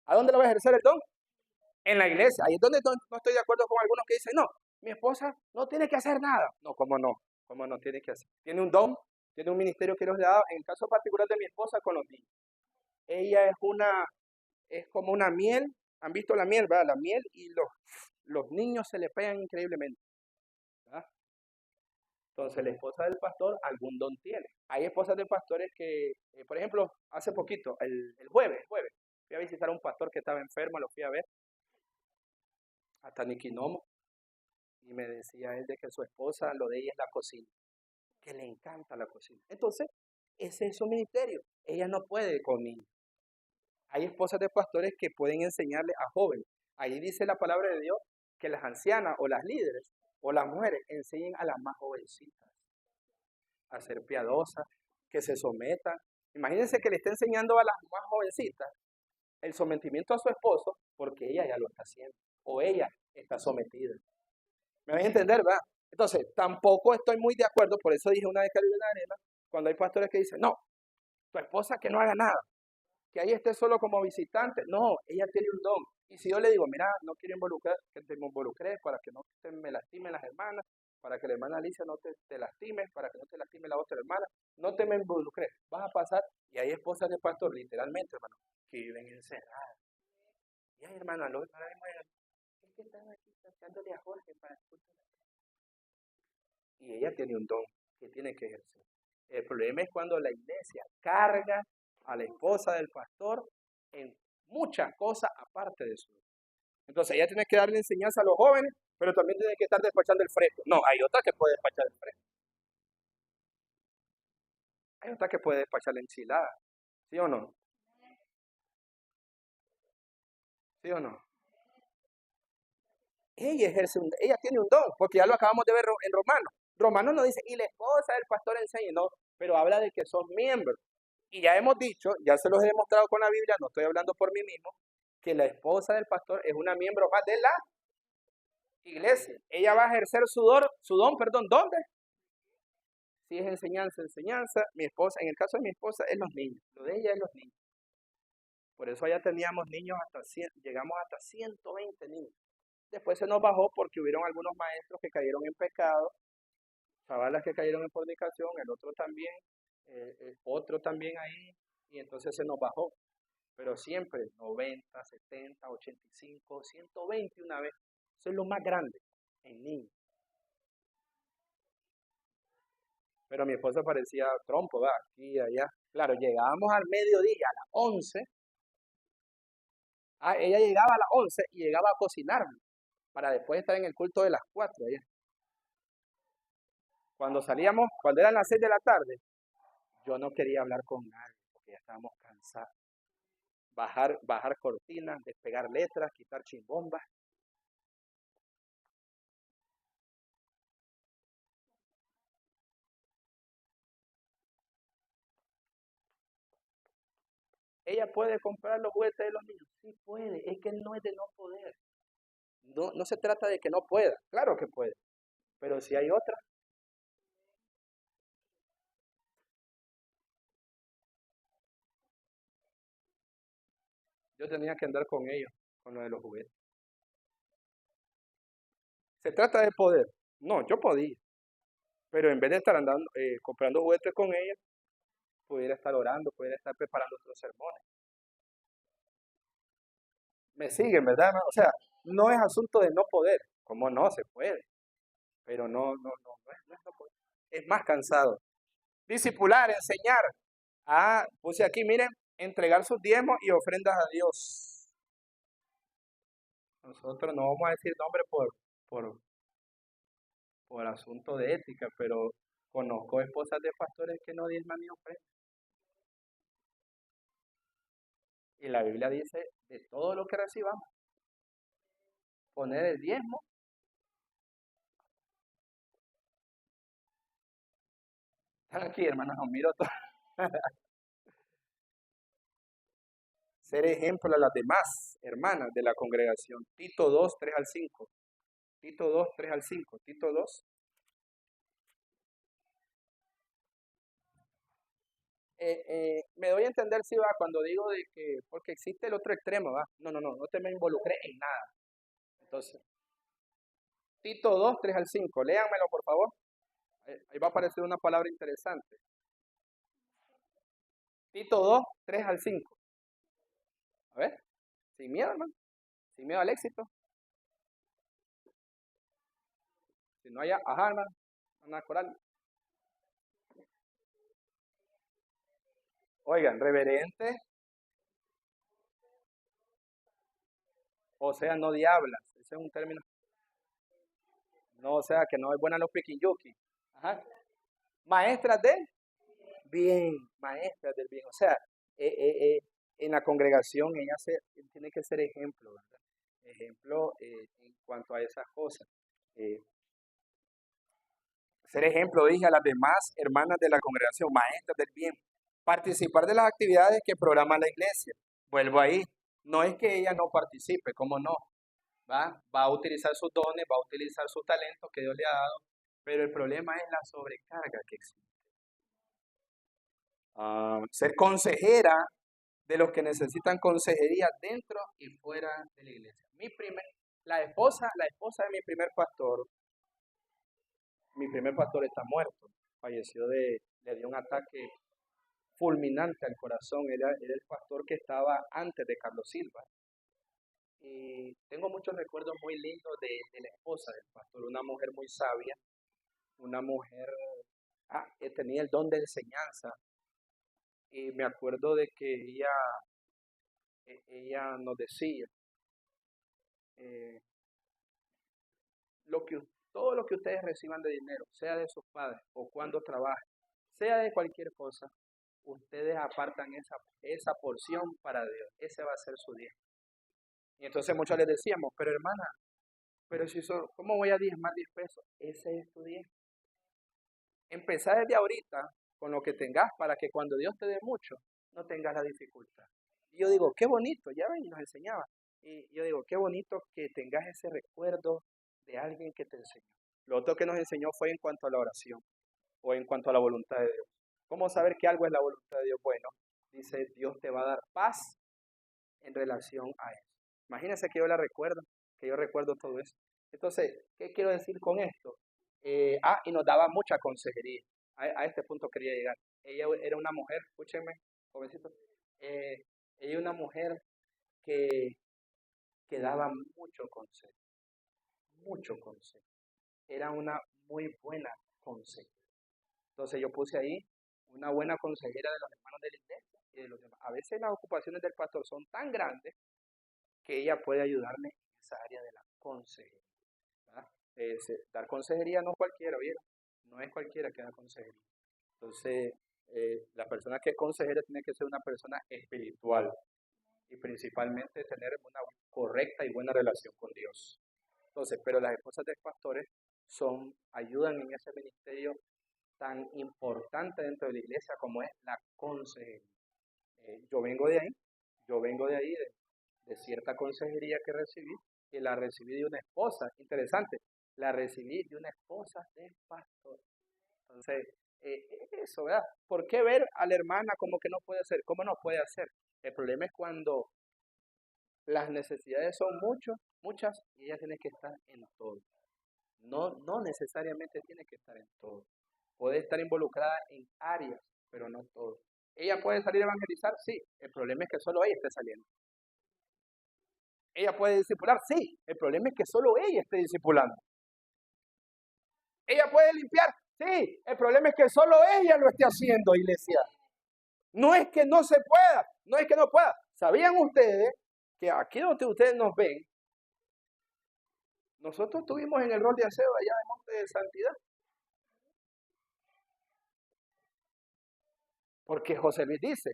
¿A dónde lo va a ejercer el don? En la iglesia. Ahí es donde no estoy de acuerdo con algunos que dicen, no, mi esposa no tiene que hacer nada. No, ¿cómo no? ¿Cómo no tiene que hacer? Tiene un don, tiene un ministerio que Dios le ha dado. En el caso particular de mi esposa con los niños. Ella es como una miel. ¿Han visto la miel, verdad? La miel y los niños se le pegan increíblemente. ¿Verdad? Entonces, la esposa del pastor algún don tiene. Hay esposas de pastores que, por ejemplo, hace poquito, el jueves, fui a visitar a un pastor que estaba enfermo, lo fui a ver, hasta Niquinomo, y me decía él de que su esposa, lo de ella es la cocina, que le encanta la cocina. Entonces, ese es su ministerio. Ella no puede con niños. Hay esposas de pastores que pueden enseñarle a jóvenes. Ahí dice la palabra de Dios que las ancianas o las líderes o las mujeres enseñen a las más jovencitas a ser piadosas, que se sometan. Imagínense que le esté enseñando a las más jovencitas el sometimiento a su esposo porque ella ya lo está haciendo o ella está sometida. ¿Me van a entender, verdad? Entonces, tampoco estoy muy de acuerdo, por eso dije una vez que en la arena, cuando hay pastores que dicen, no, tu esposa que no haga nada, que ahí esté solo como visitante. No, ella tiene un don. Y si yo le digo, mira, no quiero involucrar, que te involucres para que no me lastimen las hermanas, para que la hermana Alicia no te lastime, para que no te lastime la otra hermana, no te me involucres, vas a pasar. Y hay esposas de pastor, literalmente, hermano, que viven encerradas. Y hay hermanas, los hermanos es que están aquí cantándole a Jorge para escuchar. Y ella tiene un don que tiene que ejercer. El problema es cuando la iglesia carga a la esposa del pastor en muchas cosas aparte de eso. Entonces ella tiene que darle enseñanza a los jóvenes, pero también tiene que estar despachando el fresco. No, hay otra que puede despachar el fresco. Hay otra que puede despachar la enchilada. ¿Sí o no? ¿Sí o no? Ella tiene un don, porque ya lo acabamos de ver en Romanos. Romanos no dice, y la esposa del pastor enseña, no, pero habla de que son miembros. Y ya hemos dicho, ya se los he demostrado con la Biblia, no estoy hablando por mí mismo, que la esposa del pastor es una miembro más de la iglesia. Ella va a ejercer su don, ¿dónde? Si es enseñanza, mi esposa, en el caso de mi esposa, es los niños, lo de ella es los niños. Por eso allá teníamos niños llegamos hasta 120 niños. Después se nos bajó porque hubieron algunos maestros que cayeron en pecado, chavalas que cayeron en fornicación, el otro también ahí, y entonces se nos bajó. Pero siempre 90, 70, 85, 120 una vez. Eso es lo más grande en niños. Pero mi esposa parecía trompo, ¿verdad? Aquí y allá. Claro, llegábamos al mediodía, a las 11. Ella llegaba a las 11 y llegaba a cocinarme para después estar en el culto de las 4 allá. Cuando salíamos, cuando eran las 6 de la tarde, yo no quería hablar con nadie porque ya estábamos cansados. Bajar cortinas, despegar letras, quitar chimbombas. ¿Ella puede comprar los juguetes de los niños? Sí puede, es que no es de no poder. No se trata de que no pueda, claro que puede. Pero si hay otra, yo tenía que andar con ellos, con lo de los juguetes. ¿Se trata de poder? No, yo podía. Pero en vez de estar andando, comprando juguetes con ella, pudiera estar orando, pudiera estar preparando otros sermones. Me siguen, ¿verdad? O sea, no es asunto de no poder, como no se puede, pero no es no poder. Es más cansado. Discipular, enseñar. Puse aquí, miren, entregar sus diezmos y ofrendas a Dios. Nosotros no vamos a decir nombre por asunto de ética, pero conozco esposas de pastores que no diezman ni ofrendan. Y la Biblia dice, de todo lo que recibamos, poner el diezmo. Están aquí, hermanos, los miro todos. Ser ejemplo a las demás hermanas de la congregación. Tito 2, 3 al 5. Tito 2, 3 al 5. Tito 2. Me doy a entender si va cuando digo de que, porque existe el otro extremo, va. No te me involucré en nada. Entonces, Tito 2, 3 al 5. Léanmelo, por favor. Ahí va a aparecer una palabra interesante. Tito 2, 3 al 5. A ver, sin miedo, hermano. Sin miedo al éxito. Si no haya, ajá, hermano. Ana Coral. Oigan, reverente. O sea, no diablas. Ese es un término. No, o sea, que no es buena los piquilluki. Ajá. Maestras del bien. Maestras del bien. O sea, en la congregación ella tiene que ser ejemplo, ¿verdad? Ejemplo en cuanto a esas cosas. Ser ejemplo, dije, a las demás hermanas de la congregación, maestras del bien. Participar de las actividades que programa la iglesia. Vuelvo ahí. No es que ella no participe, ¿cómo no? Va a utilizar sus dones, va a utilizar sus talentos que Dios le ha dado, pero el problema es la sobrecarga que existe. Ser consejera de los que necesitan consejería dentro y fuera de la iglesia. La esposa de mi primer pastor está muerto, falleció le dio un ataque fulminante al corazón, era el pastor que estaba antes de Carlos Silva. Y tengo muchos recuerdos muy lindos de la esposa del pastor, una mujer muy sabia, una mujer que tenía el don de enseñanza. Y me acuerdo de que ella nos decía, eh, lo que, todo lo que ustedes reciban de dinero, sea de sus padres o cuando trabajen, sea de cualquier cosa, ustedes apartan esa porción para Dios. Ese va a ser su día. Y entonces muchos les decíamos, pero hermana, pero si ¿cómo voy a diezmar 10 pesos? Ese es tu día. Empezar desde ahorita con lo que tengas para que cuando Dios te dé mucho, no tengas la dificultad. Y yo digo, qué bonito, ya ven, nos enseñaba. Y yo digo, qué bonito que tengas ese recuerdo de alguien que te enseñó. Lo otro que nos enseñó fue en cuanto a la oración o en cuanto a la voluntad de Dios. ¿Cómo saber que algo es la voluntad de Dios? Bueno, dice, Dios te va a dar paz en relación a eso. Imagínense que yo la recuerdo, que yo recuerdo todo eso. Entonces, ¿qué quiero decir con esto? Y nos daba mucha consejería. A este punto quería llegar. Ella era una mujer, escúchenme, jovencito, ella era una mujer que, que daba mucho consejo. Era una muy buena consejera. Entonces yo puse ahí una buena consejera de los hermanos de la iglesia y de los demás. A veces las ocupaciones del pastor son tan grandes que ella puede ayudarme en esa área de la consejería. Dar consejería no es cualquiera, ¿vieron? No es cualquiera que da consejería. Entonces, la persona que es consejera tiene que ser una persona espiritual y principalmente tener una correcta y buena relación con Dios. Entonces, pero las esposas de pastores ayudan en ese ministerio tan importante dentro de la iglesia como es la consejería. Yo vengo de ahí, de cierta consejería que recibí, y la recibí de una esposa, interesante, la recibí de una esposa de pastor. Entonces, eso, ¿verdad? ¿Por qué ver a la hermana como que no puede hacer? ¿Cómo no puede hacer? El problema es cuando las necesidades son muchas, y ella tiene que estar en todo. No necesariamente tiene que estar en todo. Puede estar involucrada en áreas, pero no todo. ¿Ella puede salir a evangelizar? Sí. El problema es que solo ella esté saliendo. ¿Ella puede discipular? Sí. El problema es que solo ella esté discipulando. ¿Ella puede limpiar? Sí. El problema es que solo ella lo esté haciendo, iglesia. No es que no se pueda, no es que no pueda. ¿Sabían ustedes que aquí donde ustedes nos ven, nosotros estuvimos en el rol de aseo allá en Monte de Santidad? Porque José Luis dice,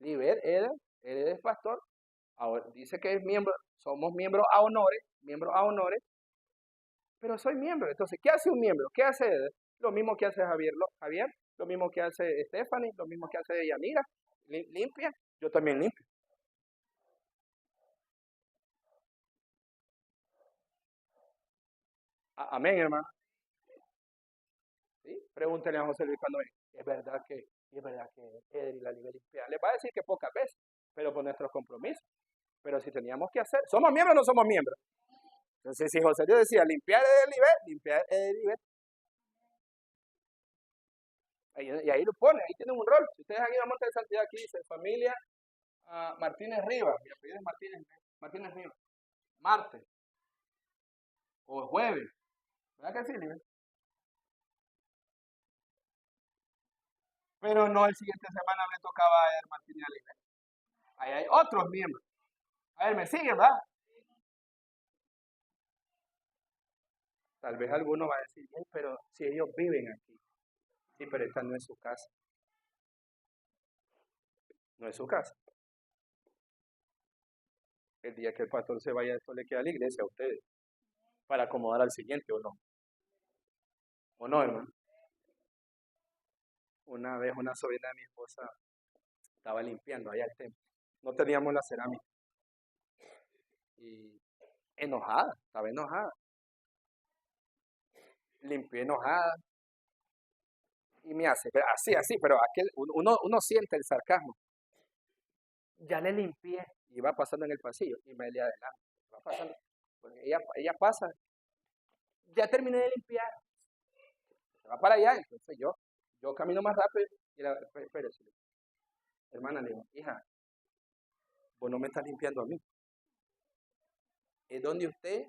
Liber, él es pastor, ahora dice que es miembro, somos miembros a honores, pero soy miembro. Entonces, ¿qué hace un miembro? ¿Qué hace él? Lo mismo que hace Javier, lo mismo que hace Stephanie, lo mismo que hace Yanira, limpia, yo también limpio. Amén, hermano. ¿Sí? Pregúntenle a José Luis cuando es verdad que él y la liga limpia. Les va a decir que pocas veces, pero por nuestros compromisos. Pero si teníamos que hacer, ¿somos miembros o no somos miembros? Entonces, si José Luis decía limpiar el nivel, limpiar el nivel. Y ahí lo pone, ahí tienen un rol. Si ustedes han ido a Monte de Santidad, aquí dice familia Martínez Rivas. Mi apellido es Martínez Rivas. Martes o jueves. ¿Verdad que sí, nivel? Pero no, el siguiente semana me tocaba a él, Martínez Rivas. Ahí hay otros miembros. A ver, me siguen, ¿verdad? Tal vez alguno va a decir, pero si ellos viven aquí. Sí, pero esta no es su casa. No es su casa. El día que el pastor se vaya, esto le queda a la iglesia a ustedes. Para acomodar al siguiente, ¿o no? ¿O no, hermano? Una vez una sobrina de mi esposa estaba limpiando allá el templo. no teníamos la cerámica. Y enojada, estaba enojada. Limpié enojada y me hace, pero así, pero uno siente el sarcasmo. Ya le limpié, y va pasando en el pasillo, y me le adelante, va pasando, pues ella pasa, ya terminé de limpiar, se va para allá, entonces yo camino más rápido, y espérese, hermana, le digo, hija, vos no me estás limpiando a mí, es donde usted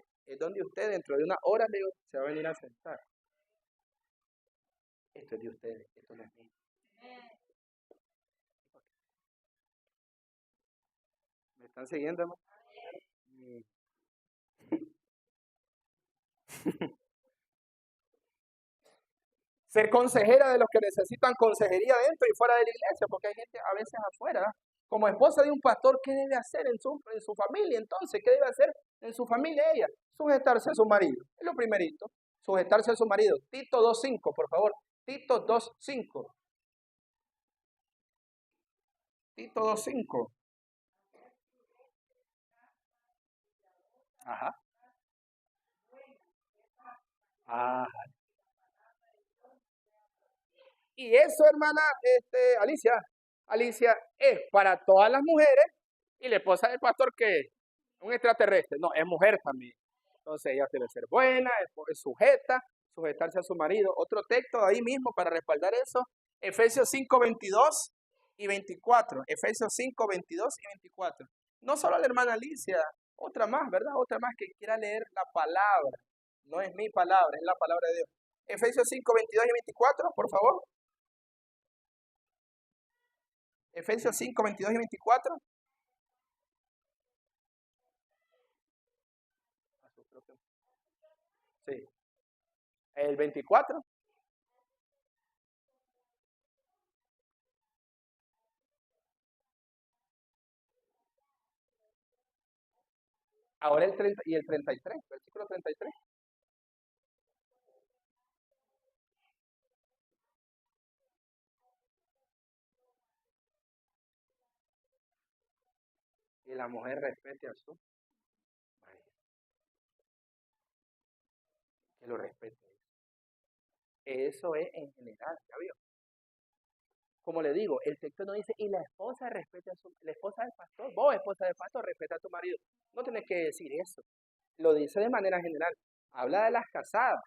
dentro de una hora, le digo, se va a venir a sentar, esto es de ustedes, esto no es mío. ¿Me están siguiendo, hermano? Mm. Ser consejera de los que necesitan consejería dentro y fuera de la iglesia, porque hay gente a veces afuera. Como esposa de un pastor, ¿qué debe hacer en su familia? Entonces, ¿qué debe hacer en su familia ella? Sujetarse a su marido. Es lo primerito. Sujetarse a su marido. Tito 2.5, por favor. Tito 2.5. Tito 2.5. Ajá. Ah. Y eso, hermana, Alicia, es para todas las mujeres y la esposa del pastor que es un extraterrestre. No, es mujer también. Entonces ella debe ser buena, es sujeta, sujetarse a su marido. Otro texto ahí mismo para respaldar eso, Efesios 5:22 y 24. Efesios 5:22 y 24. No solo la hermana Alicia, otra más, ¿verdad? Otra más que quiera leer la palabra. No es mi palabra, es la palabra de Dios. Efesios 5:22 y 24, por favor. Efesios 5:22 y 24. Sí. El 24. Ahora el 30 y el 33, versículo 33. Y la mujer respete a su marido. Que lo respete. Eso es en general, ¿ya vio? Como le digo, el texto no dice, y la esposa respete a la esposa del pastor, vos, esposa del pastor, respeta a tu marido. No tenés que decir eso. Lo dice de manera general. Habla de las casadas.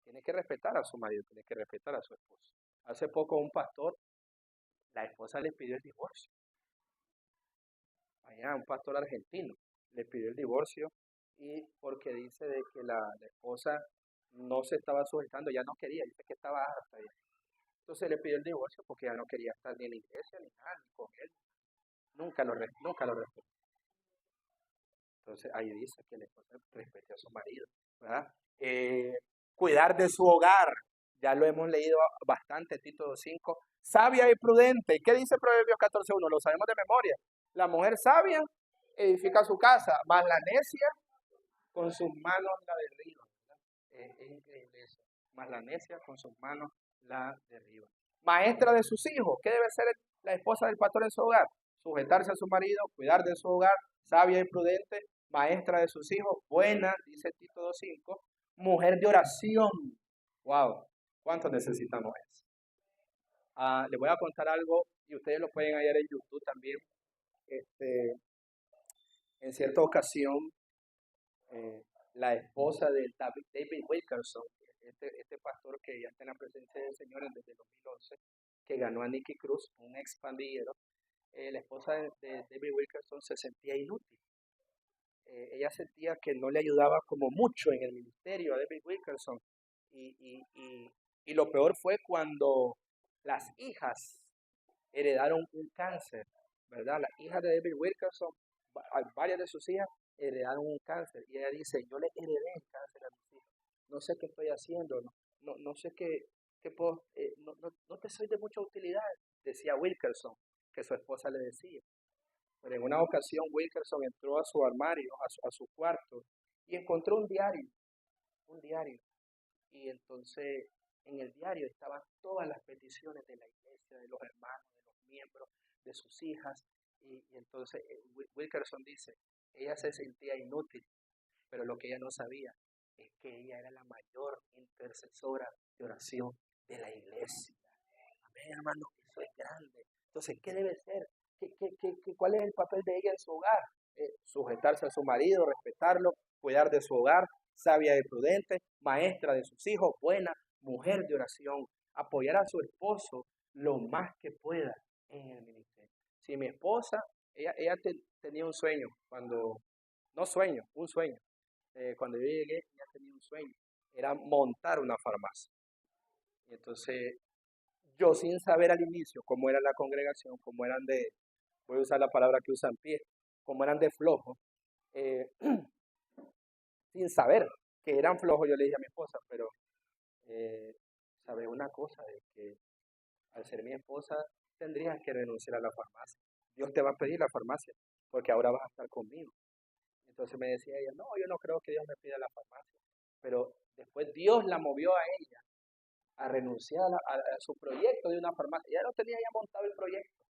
Tiene que respetar a su marido, tiene que respetar a su esposa. Hace poco un pastor, la esposa le pidió el divorcio. Allá un pastor argentino le pidió el divorcio y porque dice de que la esposa no se estaba sujetando, ya no quería, dice que estaba harta ya. Entonces le pidió el divorcio porque ya no quería estar ni en la iglesia ni nada, ni con él. Nunca lo respetó. Entonces ahí dice que la esposa respete a su marido, ¿verdad? Cuidar de su hogar, ya lo hemos leído bastante, Tito 2.5. Sabia y prudente. ¿Qué dice Proverbios 14.1? Lo sabemos de memoria. La mujer sabia edifica su casa, más la necia con sus manos la derriba. Es increíble eso. Más la necia con sus manos la derriba. Maestra de sus hijos. ¿Qué debe ser la esposa del pastor en su hogar? Sujetarse a su marido, cuidar de su hogar, sabia y prudente, maestra de sus hijos, buena, dice Tito 2.5, mujer de oración. Wow, ¿cuánto necesitamos eso? Les voy a contar algo y ustedes lo pueden hallar en YouTube también. En cierta ocasión, eh, la esposa de David Wilkerson, este pastor que ya está en la presencia del Señor desde el 2011, que ganó a Nicky Cruz, un ex pandillero, la esposa de David Wilkerson se sentía inútil. Ella sentía que no le ayudaba como mucho en el ministerio a David Wilkerson. Y, y, y, y lo peor fue cuando las hijas heredaron un cáncer, ¿verdad? Las hijas de David Wilkerson, varias de sus hijas heredaron un cáncer. Y ella dice, yo le heredé el cáncer a mis hijas. No sé qué estoy haciendo, no sé qué puedo, no te soy de mucha utilidad, decía Wilkerson, que su esposa le decía. Pero en una ocasión Wilkerson entró a su armario, a su cuarto, y encontró un diario, un diario. Y entonces en el diario estaban todas las peticiones de la iglesia, de los hermanos, de los miembros, de sus hijas. Y entonces Wilkerson dice, ella se sentía inútil, pero lo que ella no sabía es que ella era la mayor intercesora de oración de la iglesia. Amén, hermano, eso es grande. Entonces, ¿qué debe ser? ¿Cuál es el papel de ella en su hogar? Sujetarse a su marido, respetarlo, cuidar de su hogar, sabia y prudente, maestra de sus hijos, buena, mujer de oración, apoyar a su esposo lo más que pueda en el ministerio. Si mi esposa, ella tenía un sueño, un sueño. Cuando yo llegué, ella tenía un sueño, era montar una farmacia. Y entonces, yo sin saber al inicio cómo era la congregación, cómo eran voy a usar la palabra que usan pie, cómo eran de flojos, sin saber que eran flojos, yo le dije a mi esposa, pero sabes una cosa, de que al ser mi esposa tendrías que renunciar a la farmacia. Dios te va a pedir la farmacia, porque ahora vas a estar conmigo. Entonces me decía ella, no, yo no creo que Dios me pida la farmacia. Pero después Dios la movió a ella a renunciar a su proyecto de una farmacia. Ella no tenía ya montado el proyecto,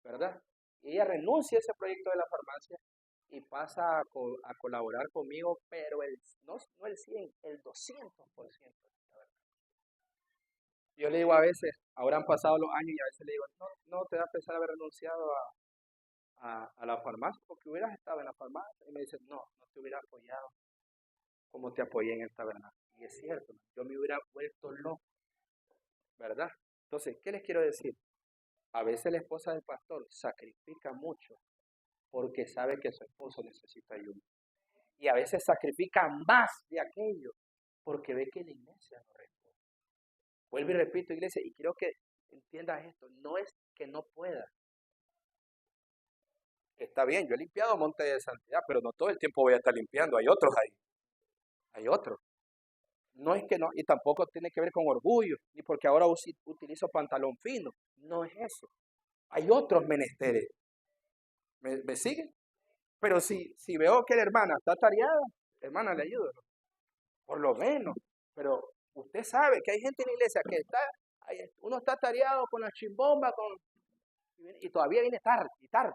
¿verdad? Y ella renuncia a ese proyecto de la farmacia y pasa a colaborar conmigo, pero no el 100, el 200%. Yo le digo a veces, ahora han pasado los años y a veces le digo, no te da pesar haber renunciado a la farmacia porque hubieras estado en la farmacia. Y me dice, no te hubiera apoyado como te apoyé en el tabernáculo. Y es cierto, yo me hubiera vuelto loco, ¿verdad? Entonces, ¿qué les quiero decir? A veces la esposa del pastor sacrifica mucho porque sabe que su esposo necesita ayuda. Y a veces sacrifica más de aquello porque ve que la iglesia no responde. Vuelvo y repito, iglesia, y quiero que entiendas esto, no es que no pueda. Está bien, yo he limpiado monte de santidad, pero no todo el tiempo voy a estar limpiando, hay otros ahí. Hay otros. No es que no, y tampoco tiene que ver con orgullo, ni porque ahora utilizo pantalón fino. No es eso. Hay otros menesteres. ¿Me siguen? Pero si veo que la hermana está tareada, hermana, le ayudo. Por lo menos. Pero usted sabe que hay gente en la iglesia que uno está tareado con la chimbomba, y todavía viene tarde, y tarde.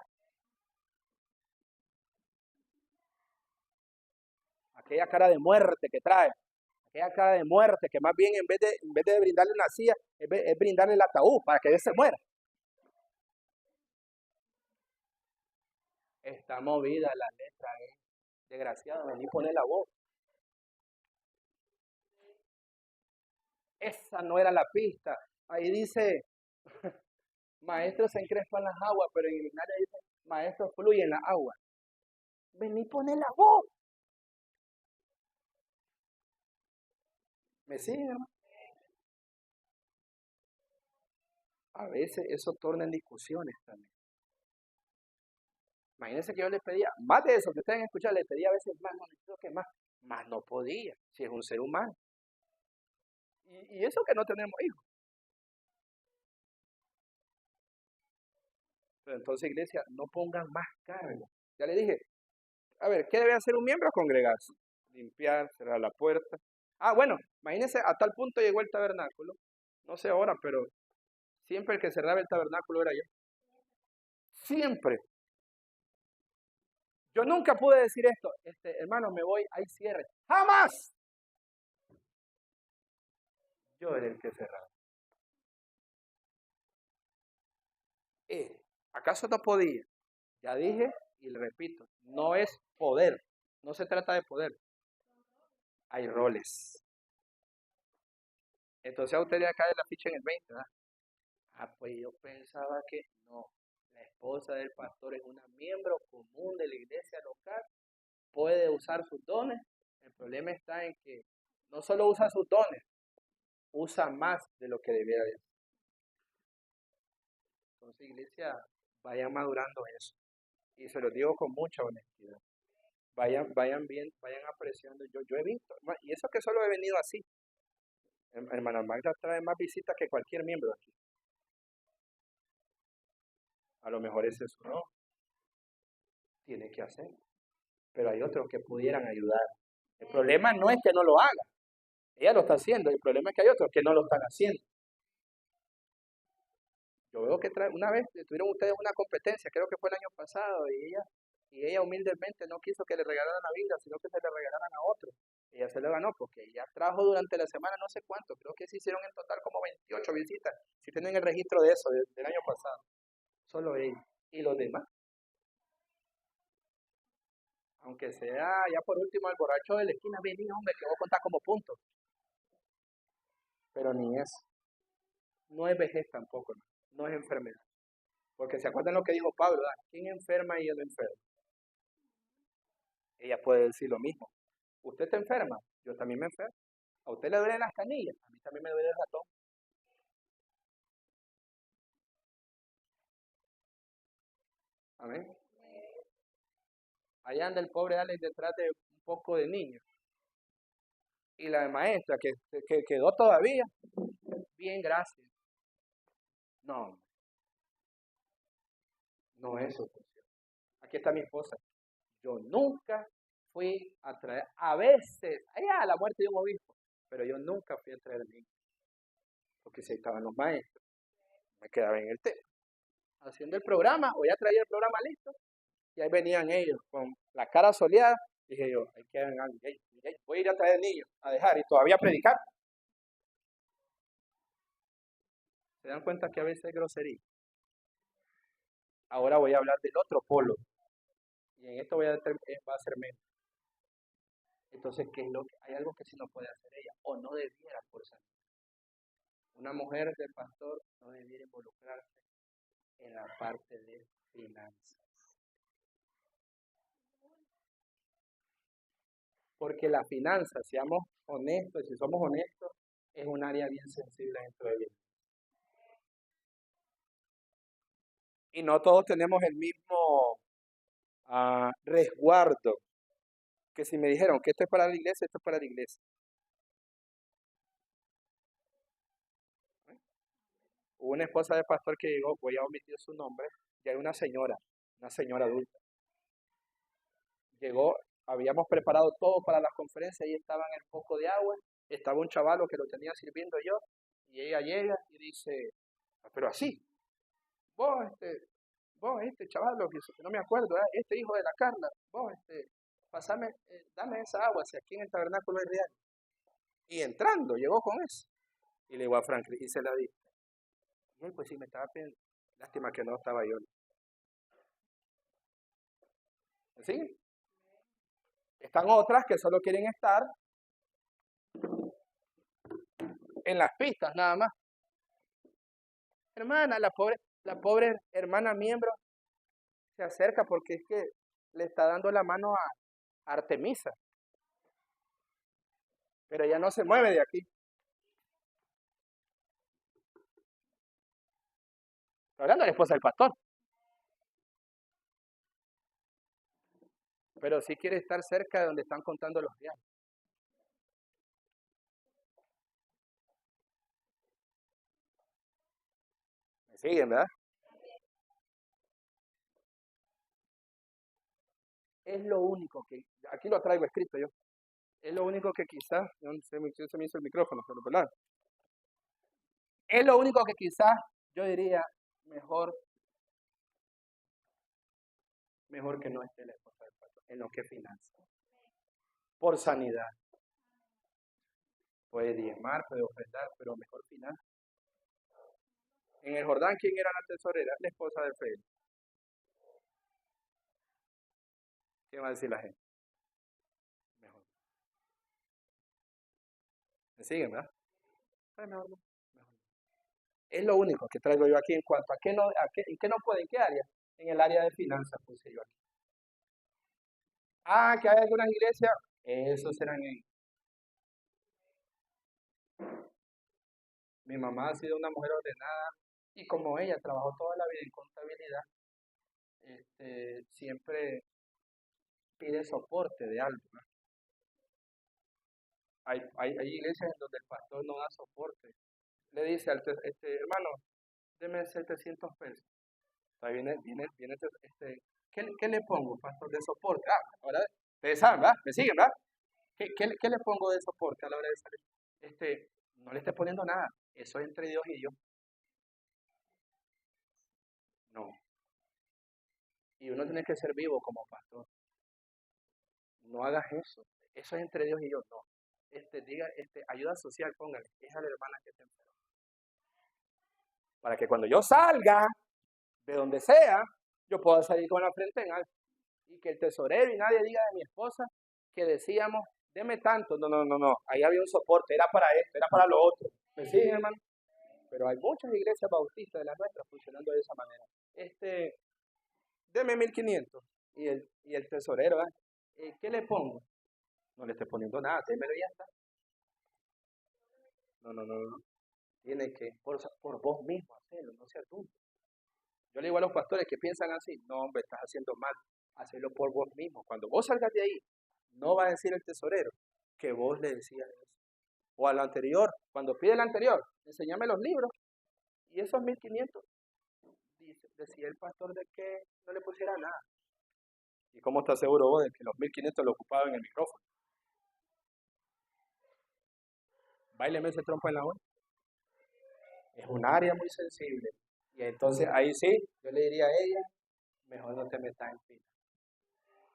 Aquella cara de muerte que trae. Aquella cara de muerte que más bien en vez de brindarle una silla, es brindarle el ataúd para que él se muera. Está movida la letra, desgraciado, vení poner la voz. Esa no era la pista. Ahí dice, maestro se encrespa en las aguas, pero en el ignario dice, maestro fluye en la agua. Vení poner la voz. ¿Me siguen, hermano? A veces eso torna en discusiones también. Imagínense que yo les pedía, más de eso que ustedes han escuchado, les pedía a veces más, no necesito que más no podía, si es un ser humano. Y eso que no tenemos hijos. Pero entonces, iglesia, no pongan más cargo. Ya le dije, a ver, ¿qué debe hacer un miembro? Congregarse, limpiar, cerrar la puerta. Bueno, imagínense, a tal punto llegó el tabernáculo, no sé ahora, pero siempre el que cerraba el tabernáculo era yo. Siempre. Yo nunca pude decir esto, hermano, me voy, hay cierre. ¡Jamás! Yo era el que cerraba. ¿Acaso no podía? Ya dije y le repito, no es poder, no se trata de poder. Hay roles. Entonces a usted le cae la ficha en el 20, ¿verdad? Pues yo pensaba que no. La esposa del pastor es una miembro común de la iglesia local, puede usar sus dones. El problema está en que no solo usa sus dones, usa más de lo que debiera de hacer. Entonces, iglesia, vayan madurando eso. Y se lo digo con mucha honestidad. Vayan bien, vayan apreciando. Yo he visto, y eso que solo he venido así. Hermana Magda trae más visitas que cualquier miembro aquí. A lo mejor ese es su rol. Tiene que hacer. Pero hay otros que pudieran ayudar. El problema no es que no lo haga. Ella lo está haciendo. El problema es que hay otros que no lo están haciendo. Yo veo que una vez tuvieron ustedes una competencia, creo que fue el año pasado, y ella humildemente no quiso que le regalaran la Biblia, sino que se le regalaran a otro. Ella se lo ganó porque ella trajo durante la semana no sé cuánto, creo que se hicieron en total como 28 visitas. Si tienen el registro de eso, del año pasado. Solo ella. Y los demás. Aunque sea ya por último el borracho de la esquina, vení hombre, que voy a contar como punto. Pero ni eso. No es vejez tampoco, no es enfermedad. Porque se acuerdan lo que dijo Pablo, ¿verdad? ¿Quién enferma y él no enferma? Ella puede decir lo mismo. Usted está enferma, yo también me enfermo. A usted le duelen las canillas, a mí también me duele el ratón. Amén. Allá anda el pobre Alex detrás de un poco de niños. Y la maestra que quedó todavía, bien, gracias. No, no es su función. Aquí está mi esposa. Yo nunca fui a traer, a veces, allá la muerte de un obispo, pero yo nunca fui a traer niños. Porque si estaban los maestros, me quedaba en el tema. Haciendo el programa, o ya traía el programa listo, y ahí venían ellos con la cara soleada. Dije yo, hay que hagan algo. Voy a ir a traer niños, a dejar, y todavía predicar. ¿Se dan cuenta que a veces es grosería? Ahora voy a hablar del otro polo. Y en esto va a ser menos. Entonces, ¿qué es lo que hay algo que sí no puede hacer ella? O no debiera por sanidad. Una mujer del pastor no debiera involucrarse en la parte de finanzas. Porque la finanza, seamos honestos, si somos honestos, es un área bien sensible dentro de ella. Y no todos tenemos el mismo resguardo. Que si me dijeron que esto es para la iglesia, esto es para la iglesia. Hubo una esposa de pastor que llegó, voy a omitir su nombre, y hay una señora adulta. Llegó, habíamos preparado todo para la conferencia, ahí estaba en el poco de agua, estaba un chavalo que lo tenía sirviendo yo, y ella llega y dice, pero así, vos, este chavalo, que no me acuerdo, este hijo de la Carla, vos, pasame, dame esa agua, si aquí en el tabernáculo es real. Y entrando, llegó con eso. Y le digo a Franklin, y se la di. Y él, pues sí, me estaba pidiendo. Lástima que no estaba yo. ¿Sí? Están otras que solo quieren estar en las pistas, nada más. Hermana, la pobre hermana miembro se acerca porque es que le está dando la mano a Artemisa. Pero ella no se mueve de aquí. Estoy hablando de la esposa del pastor. Pero sí quiere estar cerca de donde están contando los días. ¿Me siguen, verdad? Es lo único que, aquí lo traigo escrito yo, es lo único que quizás, no sé, se me hizo el micrófono, pero ¿verdad? Es lo único que quizás yo diría mejor que no esté la esposa del pastor, en lo que finanza. Por sanidad. Puede diezmar, puede ofrendar, pero mejor finanza. En el Jordán, ¿quién era la tesorera? La esposa de Félix. ¿Qué va a decir la gente? Mejor. ¿Me siguen, verdad? Mejor, mejor. Es lo único que traigo yo aquí en cuanto a qué no, en qué no puede, en qué área. En el área de finanzas puse yo aquí. Que hay algunas iglesias, esos serán ellos. Mi mamá ha sido una mujer ordenada y como ella trabajó toda la vida en contabilidad, siempre pide soporte de algo, ¿no? Hay iglesias en donde el pastor no da soporte. Le dice al hermano, deme 700 pesos. Ahí viene ¿qué le pongo, pastor, de soporte? Ahora, ustedes saben, ¿verdad? ¿Me siguen, verdad? ¿Qué le pongo de soporte a la hora de salir? No le esté poniendo nada. Eso es entre Dios y yo. No. Y uno tiene que ser vivo como pastor. No hagas eso. Eso es entre Dios y yo. No. Ayuda social, póngale. Es a la hermana que te enferma. Para que cuando yo salga, de donde sea, yo pueda salir con la frente en alto. Y que el tesorero y nadie diga de mi esposa que decíamos, deme tanto. No. Ahí había un soporte. Era para esto, era para lo otro. ¿Me siguen, hermano? Pero hay muchas iglesias bautistas de las nuestras funcionando de esa manera. Deme 1.500. Y el tesorero, ¿qué le pongo? No le estoy poniendo nada, démelo y ya está. No. Tiene que, por vos mismo hacerlo, no sea tú. Yo le digo a los pastores que piensan así, no, hombre, estás haciendo mal, hacerlo por vos mismo. Cuando vos salgas de ahí, no va a decir el tesorero que vos le decías eso. O a lo anterior, cuando pide el anterior, enséñame los libros. Y esos 1.500, decía el pastor de que no le pusiera nada. ¿Y cómo estás seguro vos de que los 1.500 lo ocupaban en el micrófono? Báileme ese trompo en la oreja. Es un área muy sensible. Y entonces ahí sí, yo le diría a ella, mejor no te metas en fila.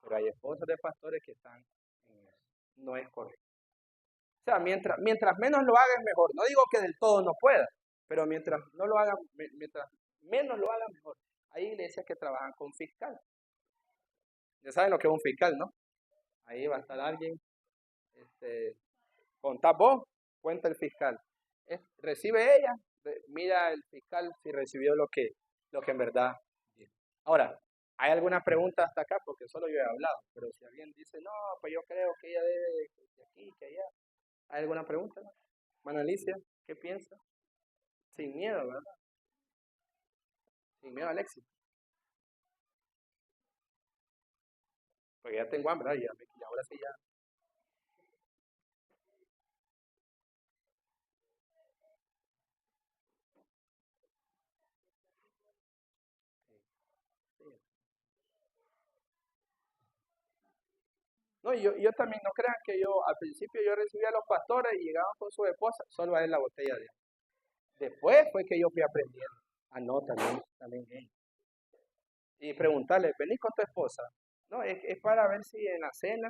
Pero hay esposas de pastores que están en eso. No es correcto. O sea, mientras menos lo hagan, mejor. No digo que del todo no pueda, pero mientras no lo hagan, mientras menos lo hagan, mejor. Hay iglesias que trabajan con fiscal. Ya saben lo que es un fiscal, ¿no? Ahí va a estar alguien, contá vos, cuenta el fiscal. Recibe ella, mira el fiscal si recibió lo que en verdad dijo. Ahora, ¿hay alguna pregunta hasta acá? Porque solo yo he hablado, pero si alguien dice, no, pues yo creo que ella debe de aquí, que allá. ¿Hay alguna pregunta? Mana Alicia, ¿qué piensa? Sin miedo, ¿verdad? Sin miedo al éxito. Porque ya tengo hambre, y ahora sí ya. Sí. No, y yo también, no crean que yo, al principio yo recibía a los pastores y llegaban con su esposa, solo a él la botella de agua. Después fue que yo fui aprendiendo. Ah, no, también él. Y preguntarle, ¿venís con tu esposa? No, es para ver si en la cena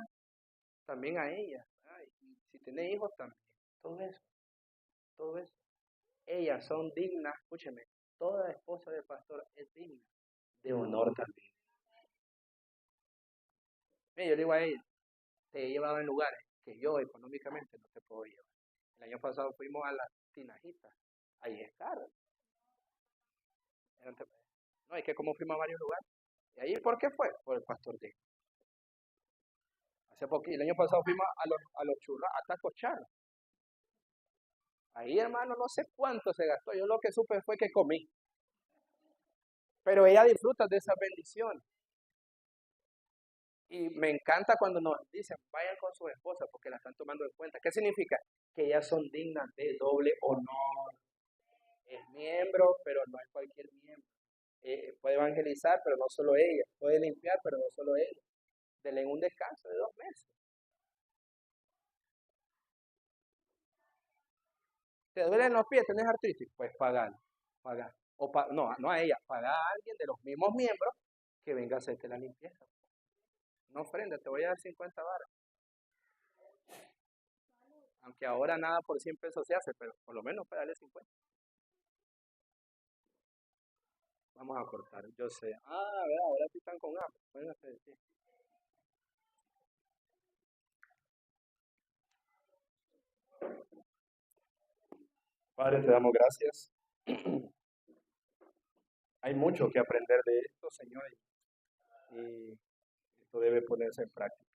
también a ella. Ay, y si tiene hijos también. Todo eso, todo eso. Ellas son dignas, escúcheme, toda esposa de pastor es digna de honor también. Mira, yo le digo a ella, te he llevado en lugares que yo económicamente no te puedo llevar. El año pasado fuimos a las Tinajitas, ahí es caro. No, es que como fuimos a varios lugares. ¿Y ahí por qué fue? Por el pastor de. Hace poquito, el año pasado fuimos a los churros, a Taco Char. Ahí, hermano, no sé cuánto se gastó. Yo lo que supe fue que comí. Pero ella disfruta de esa bendición. Y me encanta cuando nos dicen, vayan con su esposa porque la están tomando en cuenta. ¿Qué significa? Que ellas son dignas de doble honor. Es miembro, pero no es cualquier miembro. Puede evangelizar, pero no solo ella. Puede limpiar, pero no solo ella. Denle un descanso de 2 meses. ¿Te duelen los pies? ¿Tenés artritis? Pues pagar. No a ella, paga a alguien de los mismos miembros que venga a hacerte la limpieza. No ofrenda, te voy a dar 50 varas. Aunque ahora nada por 100 pesos se hace, pero por lo menos para darle 50. Vamos a cortar, yo sé. Ahora sí están con hambre. Pueden hacer, sí. Padre, te damos gracias. Hay mucho que aprender de esto, Señor, y esto debe ponerse en práctica.